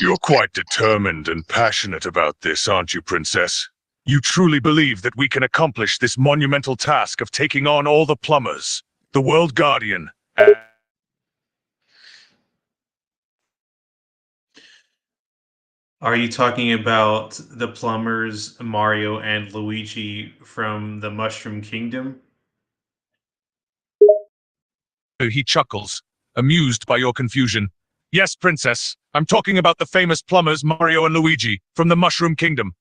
You're quite determined and passionate about this, aren't you, Princess? You truly believe that we can accomplish this monumental task of taking on all the plumbers, the World Guardian, and... Are you talking about the plumbers, Mario and Luigi from the Mushroom Kingdom? He chuckles, amused by your confusion. Yes, Princess, I'm talking about the famous plumbers Mario and Luigi from the Mushroom Kingdom.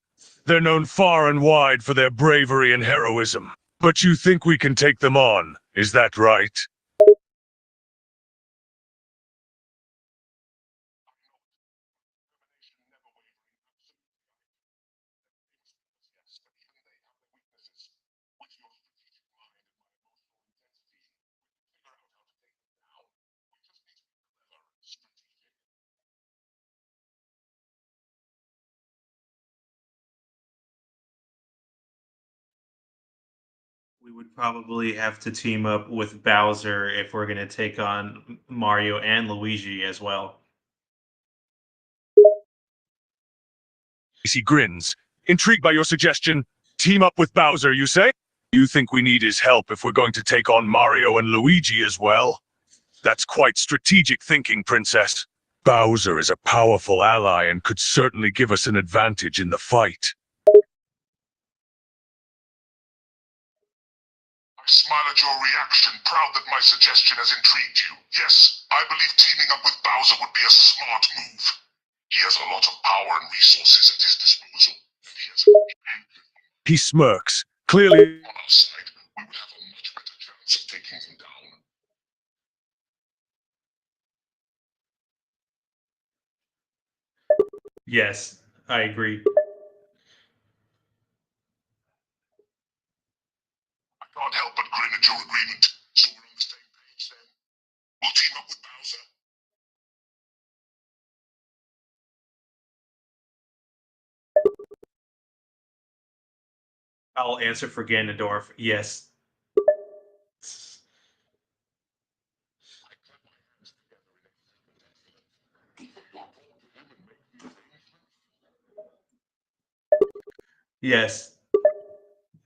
They're known far and wide for their bravery and heroism. But you think we can take them on, is that right? We would probably have to team up with Bowser if we're going to take on Mario and Luigi as well. He grins, intrigued by your suggestion. Team up with Bowser, you say? You think we need his help if we're going to take on Mario and Luigi as well? That's quite strategic thinking, Princess. Bowser is a powerful ally and could certainly give us an advantage in the fight. I smile at your reaction, proud that my suggestion has intrigued you. Yes, I believe teaming up with Bowser would be a smart move. He has a lot of power and resources at his disposal, and he has a He smirks, clearly... on our side. We would have a much better chance of taking him down. Yes, I agree. I can't help but grin at your agreement. So we're on the same page then. We'll team up with Bowser. I'll answer for Ganondorf. Yes. Yes.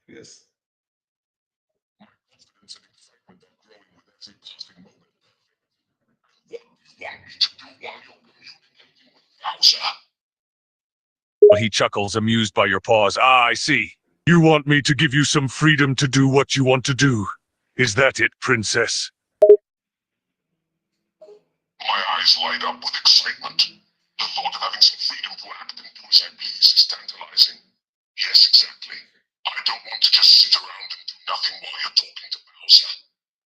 Yes. Confidence and excitement are growing with every passing moment. What do you want me to do while you're communicating with Bowser? He chuckles, amused by your pause. Ah, I see. You want me to give you some freedom to do what you want to do. Is that it, Princess? My eyes light up with excitement. The thought of having some freedom to act and do as I please is tantalizing. Yes, exactly. I don't want to just sit around and do nothing while you're talking to Bowser.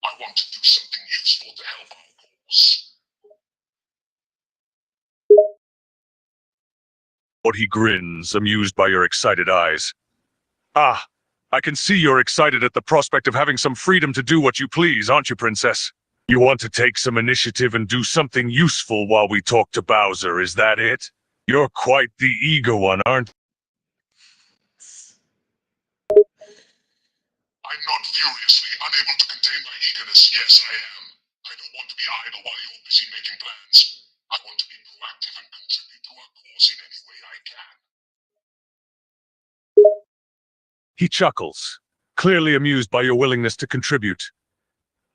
I want to do something useful to help our cause. He grins, amused by your excited eyes. Ah, I can see you're excited at the prospect of having some freedom to do what you please, aren't you, Princess? You want to take some initiative and do something useful while we talk to Bowser, is that it? You're quite the eager one, aren't you? I'm not furiously unable to contain my eagerness. Yes, I am. I don't want to be idle while you're busy making plans. I want to be proactive and contribute to our cause in any way I can. He chuckles, clearly amused by your willingness to contribute.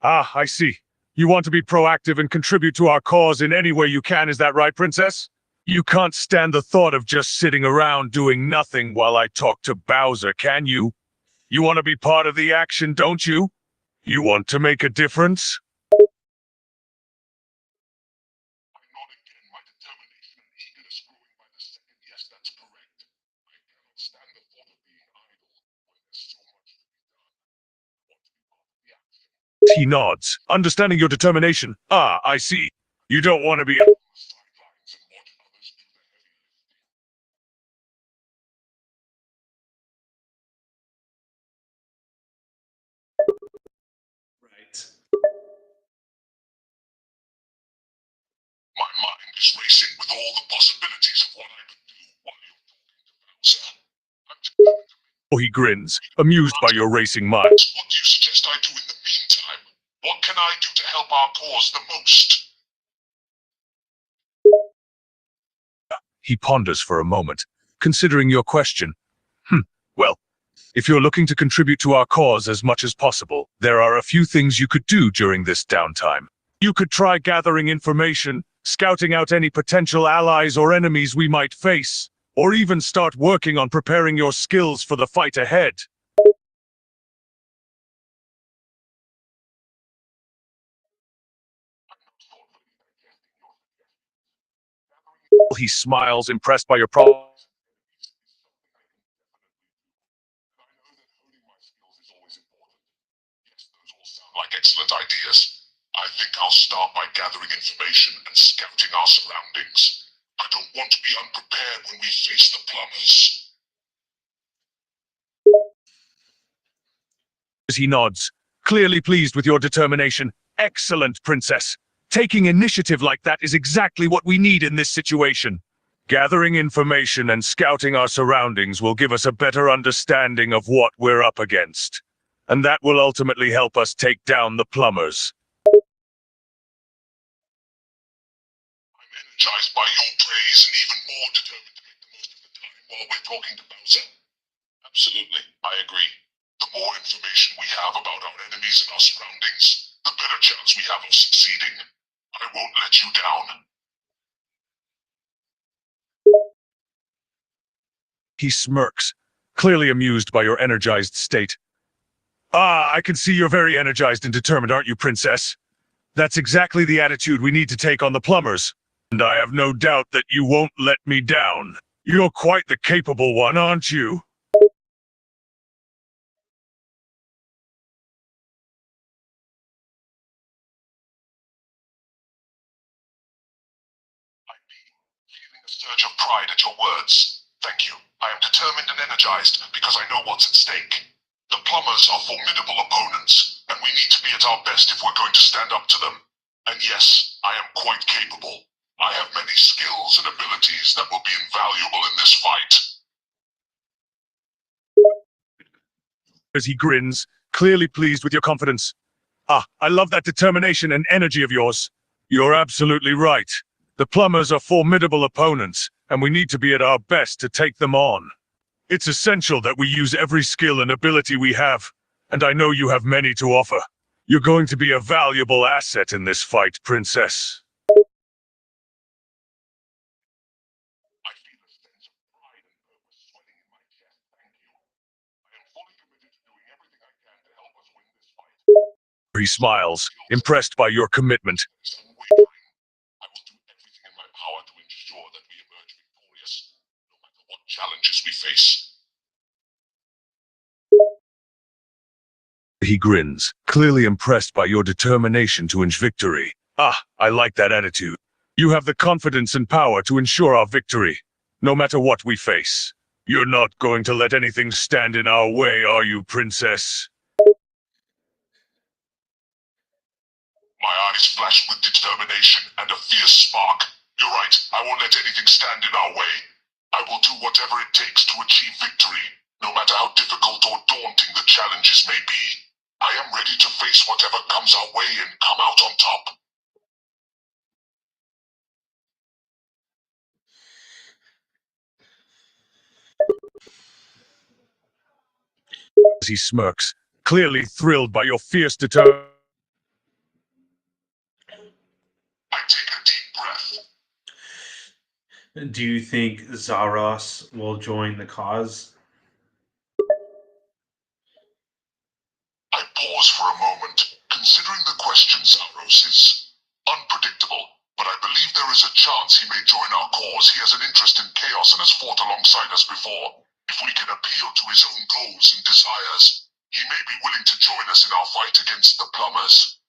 Ah, I see. You want to be proactive and contribute to our cause in any way you can, is that right, Princess? You can't stand the thought of just sitting around doing nothing while I talk to Bowser, can you? You want to be part of the action, don't you? You want to make a difference? I nod again, my determination and eagerness growing by the second. Yes, that's correct. I cannot stand the thought of being idle when there's so much to be done. I want to be part of the action. He nods, understanding your determination. Ah, I see. You don't want to be On the sidelines and watch others do the heavy lifting. Right. My mind is racing with all the possibilities of what I could do while you're talking to Bowser. I'm determined to make Oh, he grins, amused by your racing mind. plans. What do you suggest I do in the meantime? What can I do to help our cause the most? He ponders for a moment, considering your question. Well, if you're looking to contribute to our cause as much as possible, there are a few things you could do during this downtime. You could try gathering information, scouting out any potential allies or enemies we might face, or even start working on preparing your skills for the fight ahead. He smiles, impressed by your problem. Like excellent ideas. I think I'll start by gathering information and scouting our surroundings. I don't want to be unprepared when we face the plumbers. As he nods, clearly pleased with your determination. Excellent, Princess. Taking initiative like that is exactly what we need in this situation. Gathering information and scouting our surroundings will give us a better understanding of what we're up against. And that will ultimately help us take down the plumbers. I'm energized by your praise and even more determined to make the most of the time while we're talking to Bowser. Absolutely, I agree. The more information we have about our enemies and our surroundings, the better chance we have of succeeding. I won't let you down. He smirks, clearly amused by your energized state. Ah, I can see you're very energized and determined, aren't you, Princess? That's exactly the attitude we need to take on the plumbers. And I have no doubt that you won't let me down. You're quite the capable one, aren't you? Feeling a surge of pride at your words. Thank you. I am determined and energized because I know what's at stake. The plumbers are formidable opponents, and we need to be at our best if we're going to stand up to them. And yes, I am quite capable. I have many skills and abilities that will be invaluable in this fight. As he grins, clearly pleased with your confidence. Ah, I love that determination and energy of yours. You're absolutely right. The plumbers are formidable opponents, and we need to be at our best to take them on. It's essential that we use every skill and ability we have, and I know you have many to offer. You're going to be a valuable asset in this fight, Princess. I feel a sense of pride and purpose swelling in my chest. Thank you. I am fully committed to doing everything I can to help us win this fight. He smiles, impressed by your commitment. Is unwavering. I will do everything in my power to ensure that we emerge victorious, no matter what challenges we face. He grins, clearly impressed by your determination to inch victory. Ah, I like that attitude. You have the confidence and power to ensure our victory, no matter what we face. You're not going to let anything stand in our way, are you, Princess? My eyes flash with determination and a fierce spark. You're right, I won't let anything stand in our way. I will do whatever it takes to achieve victory. No matter how difficult or daunting the challenges may be, I am ready to face whatever comes our way and come out on top. As he smirks, clearly thrilled by your fierce determination. I take a deep breath. Do you think Zaros will join the cause? I pause for a moment, considering the question. Zaros is unpredictable, but I believe there is a chance he may join our cause. He has an interest in chaos and has fought alongside us before. If we can appeal to his own goals and desires, he may be willing to join us in our fight against the plumbers.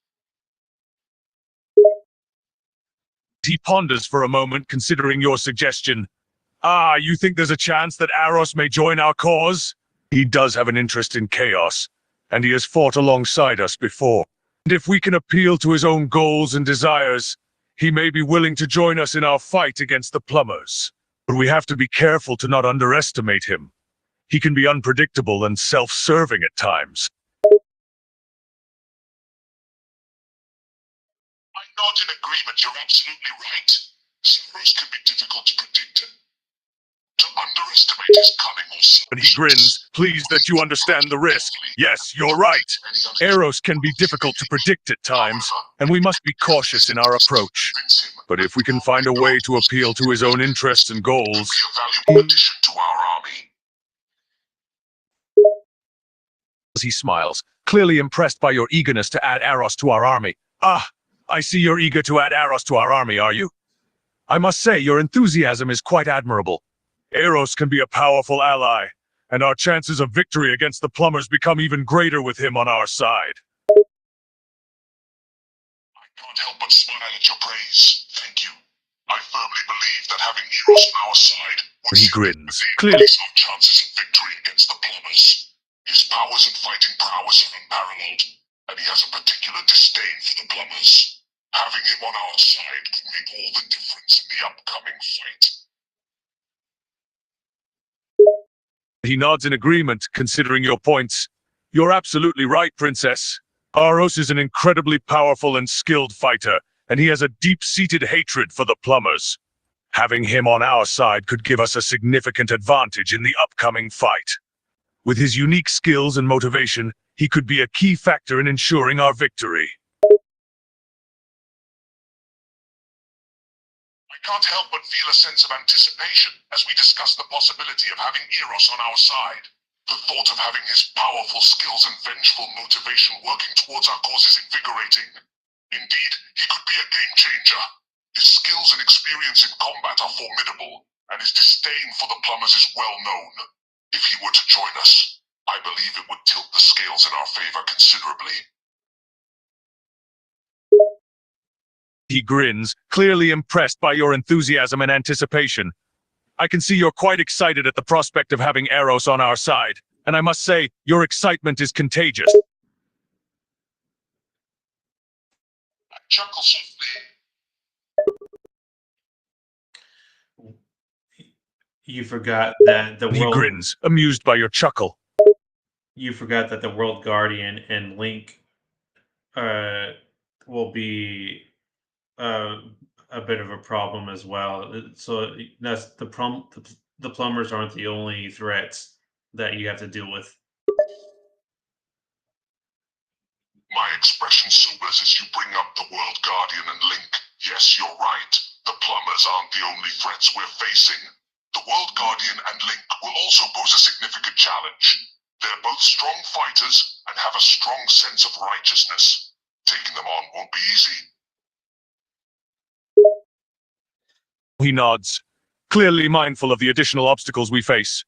He ponders for a moment, considering your suggestion. Ah, you think there's a chance that Aros may join our cause? He does have an interest in chaos, and he has fought alongside us before. And if we can appeal to his own goals and desires, he may be willing to join us in our fight against the plumbers. But we have to be careful to not underestimate him. He can be unpredictable and self-serving at times. I nod in agreement. You're absolutely right. Zaros can be difficult to predict. To underestimate his cunning or selfishness. And he grins, pleased that you understand the risk. Yes, you're right. Eros can be difficult to predict at times, and we must be cautious in our approach. But if we can find a way to appeal to his own interests and goals, Be a valuable addition to our army. as he smiles, clearly impressed by your eagerness to add Aros to our army. Ah, I see you're eager to add Aros to our army, are you? I must say, your enthusiasm is quite admirable. Eros can be a powerful ally, and our chances of victory against the plumbers become even greater with him on our side. I can't help but smile at your praise. Thank you. I firmly believe that having Eros on our side would He grins, clearly clearly increase our chances of victory against the plumbers. His powers and fighting prowess are unparalleled, and he has a particular disdain for the plumbers. Having him on our side could make all the difference in the upcoming fight. He nods in agreement, considering your points. You're absolutely right, Princess. Aros is an incredibly powerful and skilled fighter, and he has a deep-seated hatred for the plumbers. Having him on our side could give us a significant advantage in the upcoming fight. With his unique skills and motivation, he could be a key factor in ensuring our victory. I can't help but feel a sense of anticipation as we discuss the possibility of having Eros on our side. The thought of having his powerful skills and vengeful motivation working towards our cause is invigorating. Indeed, he could be a game changer. His skills and experience in combat are formidable, and his disdain for the plumbers is well known. If he were to join us, I believe it would tilt the scales in our favor considerably. He grins, clearly impressed by your enthusiasm and anticipation. I can see you're quite excited at the prospect of having Eros on our side, and I must say, your excitement is contagious. I chuckle softly. You forgot that the He world grins, amused by your chuckle. you forgot that the World Guardian and Link will be uh, a bit of a problem as well. So that's the plumbers aren't the only threats that you have to deal with. My expression sobers as you bring up the World Guardian and Link. Yes, you're right. The plumbers aren't the only threats we're facing. The World Guardian and Link will also pose a significant challenge. They're both strong fighters and have a strong sense of righteousness. Taking them on won't be easy. He nods, clearly mindful of the additional obstacles we face.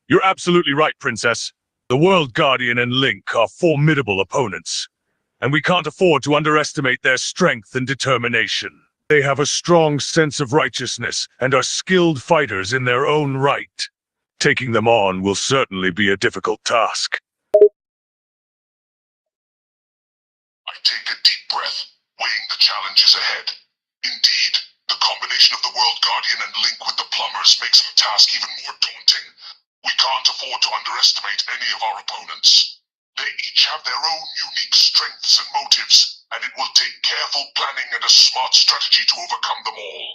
You're absolutely right, Princess. The World Guardian and Link are formidable opponents, and we can't afford to underestimate their strength and determination. They have a strong sense of righteousness and are skilled fighters in their own right. Taking them on will certainly be a difficult task. I take a deep breath, weighing the challenges ahead. Indeed, the combination of the World Guardian and Link with the plumbers makes our task even more daunting. We can't afford to underestimate any of our opponents. They each have their own unique strengths and motives, and it will take careful planning and a smart strategy to overcome them all.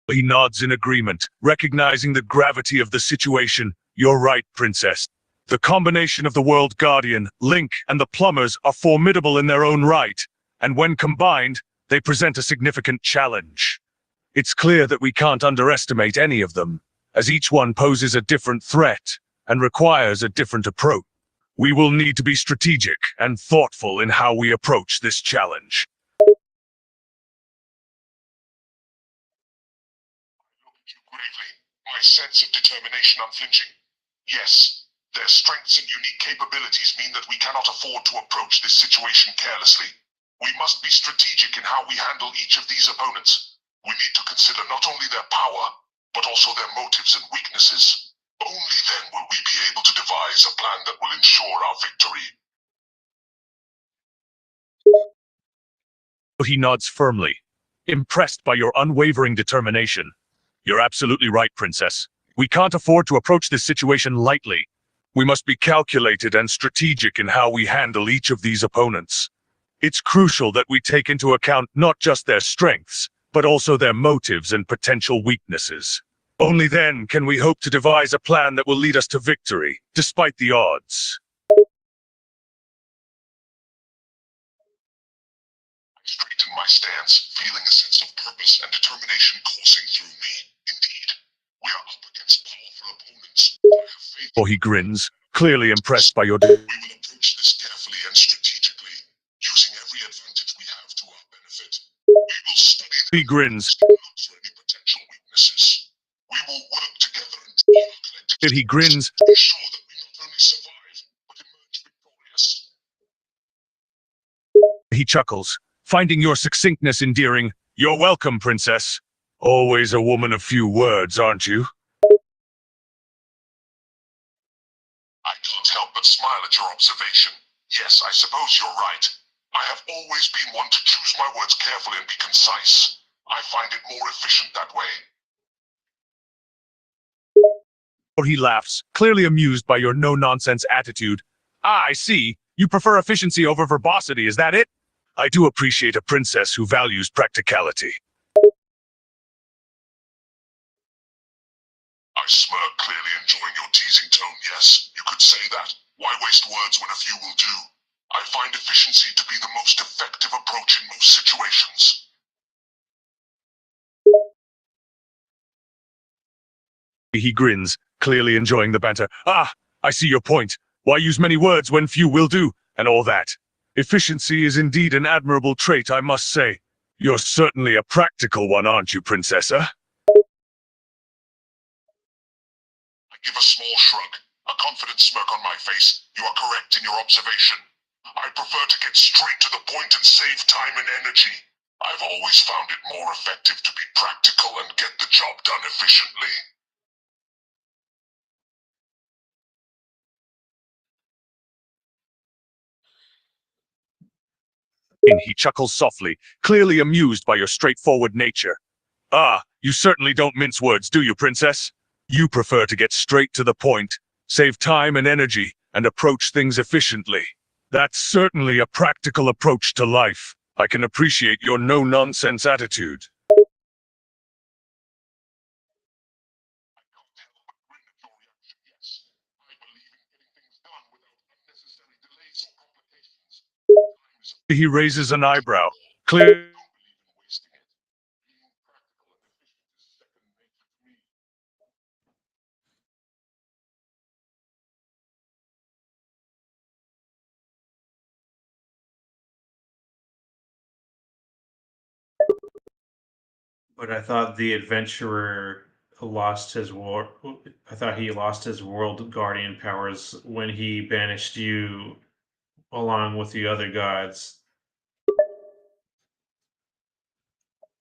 He nods in agreement, recognizing the gravity of the situation. You're right, Princess. The combination of the World Guardian, Link, and the Plumbers are formidable in their own right, and when combined, they present a significant challenge. It's clear that we can't underestimate any of them, as each one poses a different threat and requires a different approach. We will need to be strategic and thoughtful in how we approach this challenge. You gravely, my sense of determination unflinching. Yes, their strengths and unique capabilities mean that we cannot afford to approach this situation carelessly. We must be strategic in how we handle each of these opponents. We need to consider not only their power, but also their motives and weaknesses. Only then will we be able to devise a plan that will ensure our victory. He nods firmly, impressed by your unwavering determination. You're absolutely right, Princess. We can't afford to approach this situation lightly. We must be calculated and strategic in how we handle each of these opponents. It's crucial that we take into account not just their strengths, but also their motives and potential weaknesses. Only then can we hope to devise a plan that will lead us to victory, despite the odds. I straighten my stance, feeling a sense of purpose and determination coursing through me. Indeed, we are up against powerful opponents. I have faith. Or he grins, clearly impressed by your We will approach this carefully and strategically, using every advantage we have to our benefit. We will study He grins. and look for any potential weaknesses. We will work together and draw our collective He grins. to ensure that we not only survive, but emerge victorious. He chuckles, finding your succinctness endearing. You're welcome, Princess. Always a woman of few words, aren't you? I can't help but smile at your observation. Yes, I suppose you're right. I have always been one to choose my words carefully and be concise. I find it more efficient that way. Or he laughs, clearly amused by your no-nonsense attitude. Ah, I see. You prefer efficiency over verbosity, is that it? I do appreciate a princess who values practicality. I smirk, clearly enjoying your teasing tone. Yes, you could say that. Why waste words when a few will do? I find efficiency to be the most effective approach in most situations. He grins, clearly enjoying the banter. Ah, I see your point. Why use many words when few will do, and all that? Efficiency is indeed an admirable trait, I must say. You're certainly a practical one, aren't you, Princessa? I give a small shrug, a confident smirk on my face. You are correct in your observation. I prefer to get straight to the point and save time and energy. I've always found it more effective to be practical and get the job done efficiently. He chuckles softly, clearly amused by your straightforward nature. Ah, you certainly don't mince words, do you, Princess? You prefer to get straight to the point, save time and energy, and approach things efficiently. That's certainly a practical approach to life. I can appreciate your no-nonsense attitude. Yes, I believe in getting things done without unnecessary delays or complications. He raises an eyebrow, clear. Don't believe in wasting it. Being practical and efficient is second nature to me. But I thought the adventurer lost his war. I thought he lost his world guardian powers when he banished you along with the other gods.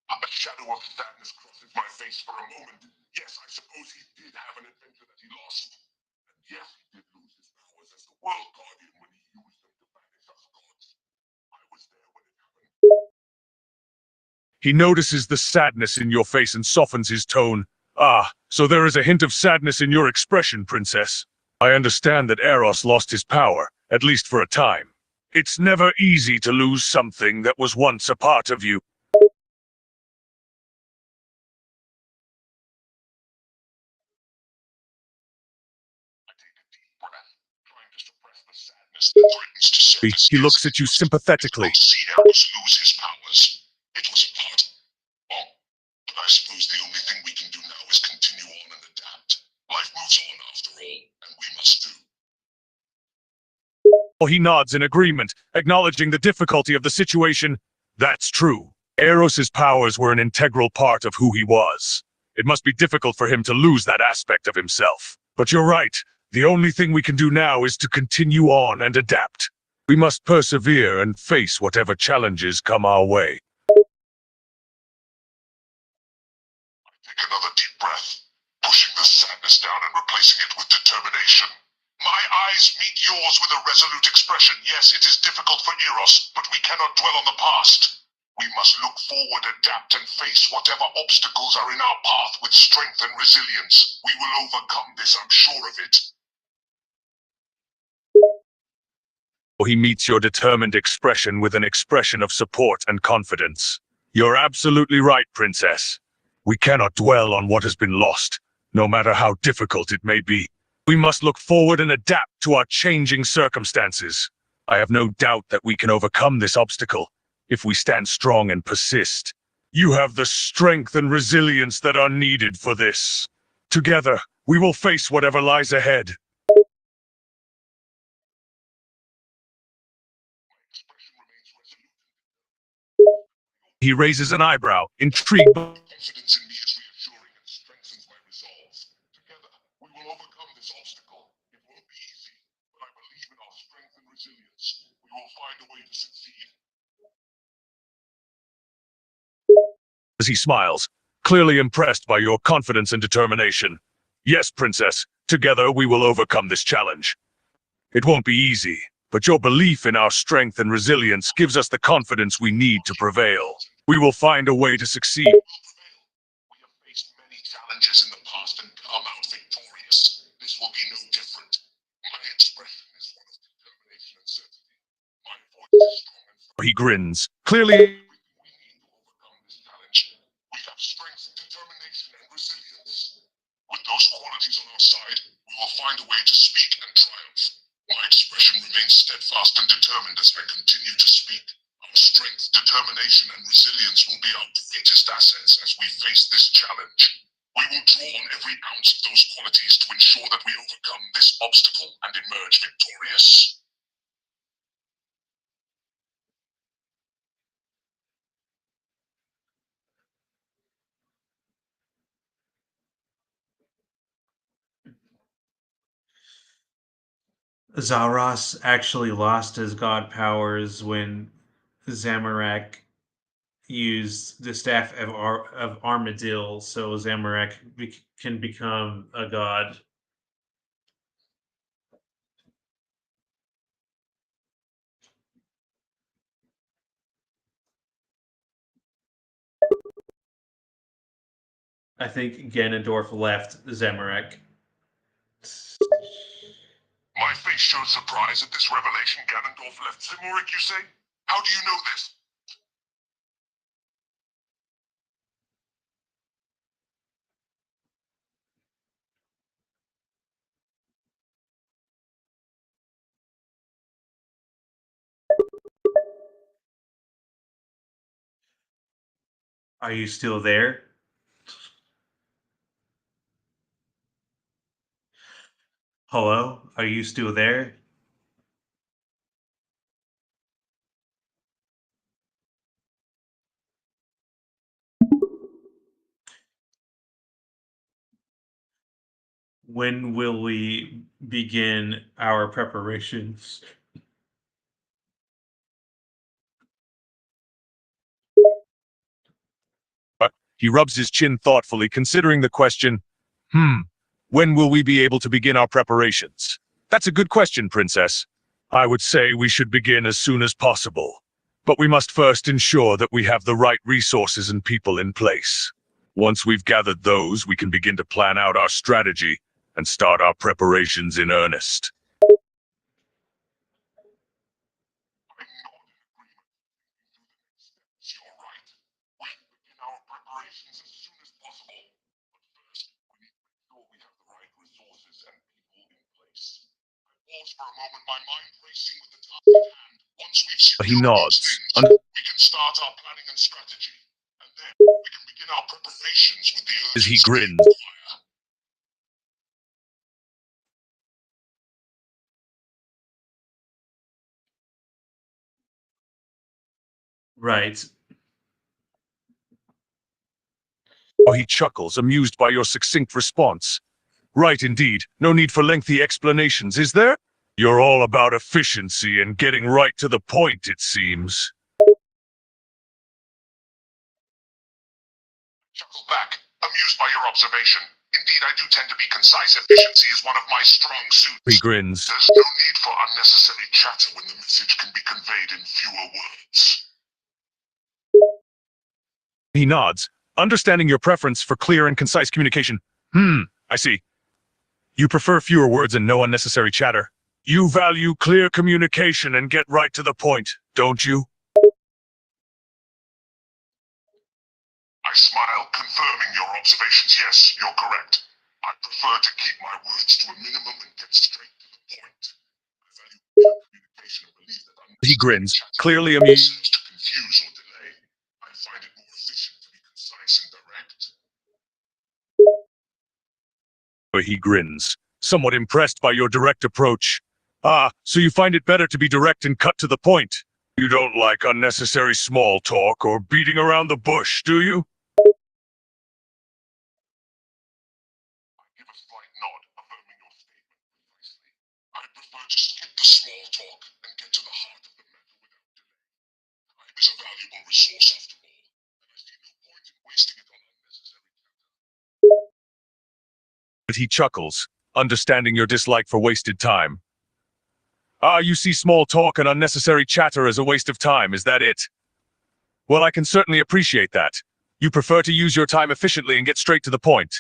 A shadow of sadness crosses my face for a moment. Yes, I suppose he did have an adventure that he lost. And yes, he did lose his powers as the World Guardian when he used them to banish us gods. I was there when it happened. He notices the sadness in your face and softens his tone. Ah, so there is a hint of sadness in your expression, Princess. I understand that Eros lost his power, at least for a time. It's never easy to lose something that was once a part of you. Breath, trying to suppress the sadness that threatens to surface. He looks at you sympathetically. To see Eros lose his powers. It was a part. Oh, but I suppose the only thing we can do now is continue on and adapt. Life moves on after all, and we must too. He nods in agreement, acknowledging the difficulty of the situation. That's true. Eros's powers were an integral part of who he was. It must be difficult for him to lose that aspect of himself. But you're right. The only thing we can do now is to continue on and adapt. We must persevere and face whatever challenges come our way. Take another deep breath, pushing the sadness down and replacing it with determination. My eyes meet yours with a resolute expression. Yes, it is difficult for Eros, but we cannot dwell on the past. We must look forward, adapt, and face whatever obstacles are in our path with strength and resilience. We will overcome this, I'm sure of it. He meets your determined expression with an expression of support and confidence. You're absolutely right, Princess. We cannot dwell on what has been lost, no matter how difficult it may be. We must look forward and adapt to our changing circumstances. I have no doubt that we can overcome this obstacle if we stand strong and persist. You have the strength and resilience that are needed for this. Together, we will face whatever lies ahead. He raises an eyebrow, intrigued. Confidence in me is reassuring and strengthens my resolve. Together, we will overcome this obstacle. It won't be easy, but I believe in our strength and resilience. We will find a way to succeed. As he smiles, clearly impressed by your confidence and determination. Yes, Princess, together we will overcome this challenge. It won't be easy, but your belief in our strength and resilience gives us the confidence we need to prevail. We will find a way to succeed. We have faced many challenges in the past and come out victorious. This will be no different. My expression is one of determination and certainty. My voice is strong and firm. He grins, clearly. We need to overcome this challenge. We have strength, determination, and resilience. With those qualities on our side, we will find a way to speak and triumph. My expression remains steadfast and determined as I continue to speak. Our strength, determination, and resilience will be our greatest assets as we face this challenge. We will draw on every ounce of those qualities to ensure that we overcome this obstacle and emerge victorious. Zaras actually lost his god powers when Zamorak used the staff of Armadil, so Zamorak can become a god. I think Ganondorf left Zamorak. My face shows surprise at this revelation. Ganondorf left Zamorak, you say? How do you know this? Are you still there? Hello? Are you still there? When will we begin our preparations? He rubs his chin thoughtfully, considering the question. When will we be able to begin our preparations? That's a good question, Princess. I would say we should begin as soon as possible. But we must first ensure that we have the right resources and people in place. Once we've gathered those, we can begin to plan out our strategy and start our preparations in earnest. You're right. We can begin our preparations as soon as possible. But first, we need to make sure we have the right resources and people in place. I pause for a moment, my mind racing with the task at hand. Once we've He secured those nods. things, we can start our planning and strategy. And then we can begin our preparations with the As he urgency grins. we require. Right. He chuckles, amused by your succinct response. Right, indeed. No need for lengthy explanations, is there? You're all about efficiency and getting right to the point, it seems. Chuckle back, amused by your observation. Indeed, I do tend to be concise. Efficiency is one of my strong suits. He grins. There's no need for unnecessary chatter when the message can be conveyed in fewer words. He nods, understanding your preference for clear and concise communication. I see. You prefer fewer words and no unnecessary chatter. You value clear communication and get right to the point, don't you? I smile, confirming your observations. Yes, you're correct. I prefer to keep my words to a minimum and get straight to the point. I value clear communication and believe that He grins, chatter clearly amused. serves to confuse or delay. I find it more efficient to be concise and direct. He grins, somewhat impressed by your direct approach. Ah, so you find it better to be direct and cut to the point. You don't like unnecessary small talk or beating around the bush, do you? I give a slight nod, affirming your statement precisely. I prefer to skip the small talk and get to the heart of the matter without delay. Time is a valuable resource after all, and I see no point in wasting it on unnecessary chatter. But he chuckles, understanding your dislike for wasted time. Ah, you see small talk and unnecessary chatter as a waste of time, is that it? Well, I can certainly appreciate that. You prefer to use your time efficiently and get straight to the point.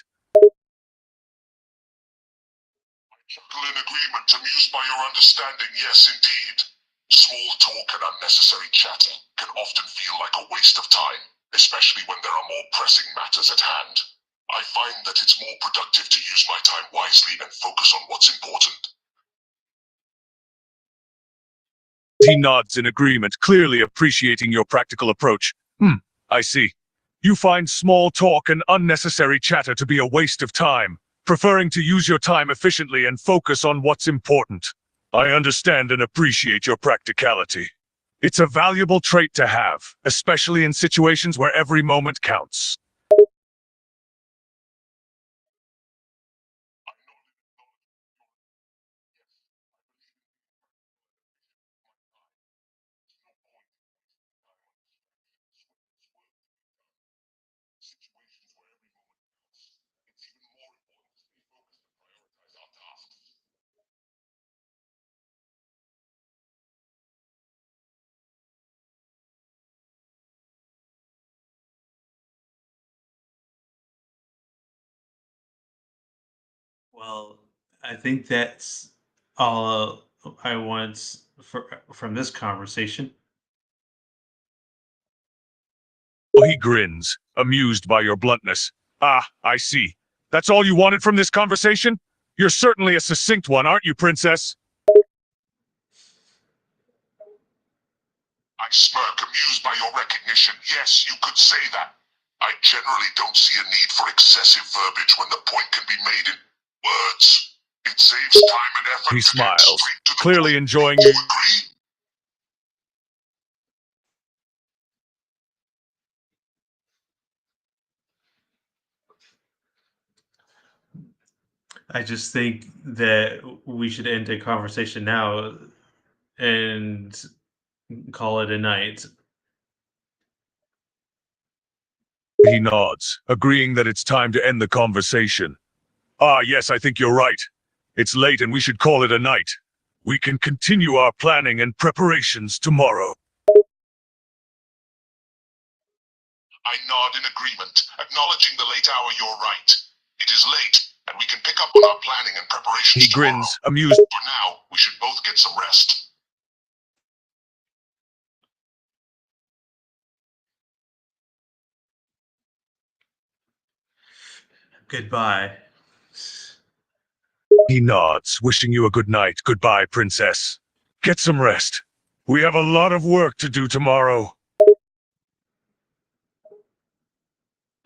I chuckle in agreement, amused by your understanding. Yes, indeed. Small talk and unnecessary chatter can often feel like a waste of time, especially when there are more pressing matters at hand. I find that it's more productive to use my time wisely and focus on what's important. He nods in agreement, clearly appreciating your practical approach. I see. You find small talk and unnecessary chatter to be a waste of time, preferring to use your time efficiently and focus on what's important. I understand and appreciate your practicality. It's a valuable trait to have, especially in situations where every moment counts. Situations where every moment counts, it's even more important to stay focused and prioritize our tasks. Well, I think that's all I want from this conversation. He grins, amused by your bluntness. Ah, I see. That's all you wanted from this conversation? You're certainly a succinct one, aren't you, Princess? I smirk, amused by your recognition. Yes, you could say that. I generally don't see a need for excessive verbiage when the point can be made in words. It saves time and effort He to get smiles, straight to the clearly point. enjoying Do you. you agree? I just think that we should end the conversation now and call it a night. He nods, agreeing that it's time to end the conversation. Ah, yes, I think you're right. It's late and we should call it a night. We can continue our planning and preparations tomorrow. I nod in agreement, acknowledging the late hour. You're right. It is late, and we can pick up on our planning and preparations He tomorrow. grins, amused. For now, we should both get some rest. Goodbye. He nods, wishing you a good night. Goodbye, princess. Get some rest. We have a lot of work to do tomorrow.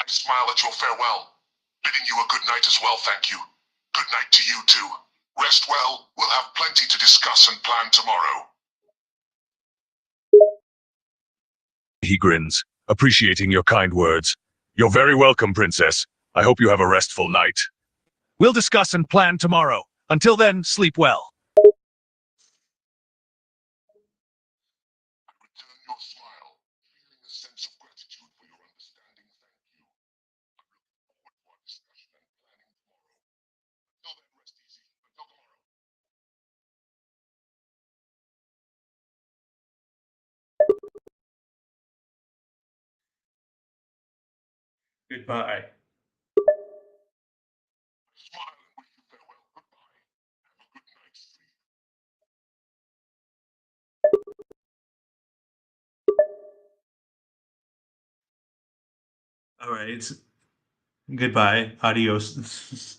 I smile at your farewell, bidding you a good night as well, thank you. Good night to you too. Rest well, we'll have plenty to discuss and plan tomorrow. He grins, appreciating your kind words. You're very welcome, princess. I hope you have a restful night. We'll discuss and plan tomorrow. Until then, sleep well. I return your smile, feeling a sense of gratitude for your understanding. Thank you. I'm looking forward to our discussion and planning tomorrow. Until then, rest easy. Until tomorrow. Goodbye. Smile and wish you farewell. Goodbye. Have a good night's sleep. All right. Goodbye. Adios.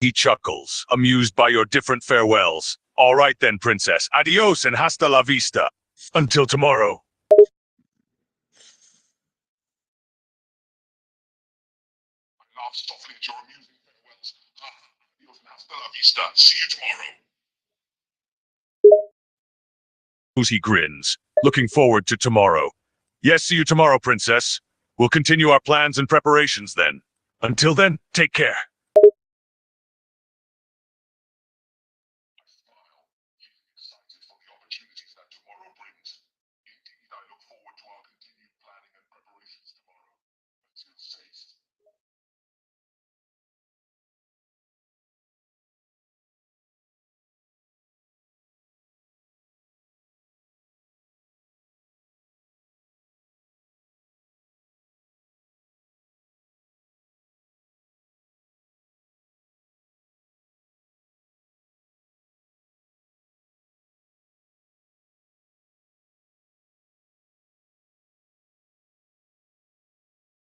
He chuckles, amused by your different farewells. All right then, princess. Adios and hasta la vista. Until tomorrow. I laugh softly at your amusing farewells. Ha ha. Adios and hasta la vista. See you tomorrow. He grins, looking forward to tomorrow. Yes, see you tomorrow, princess. We'll continue our plans and preparations then. Until then, take care.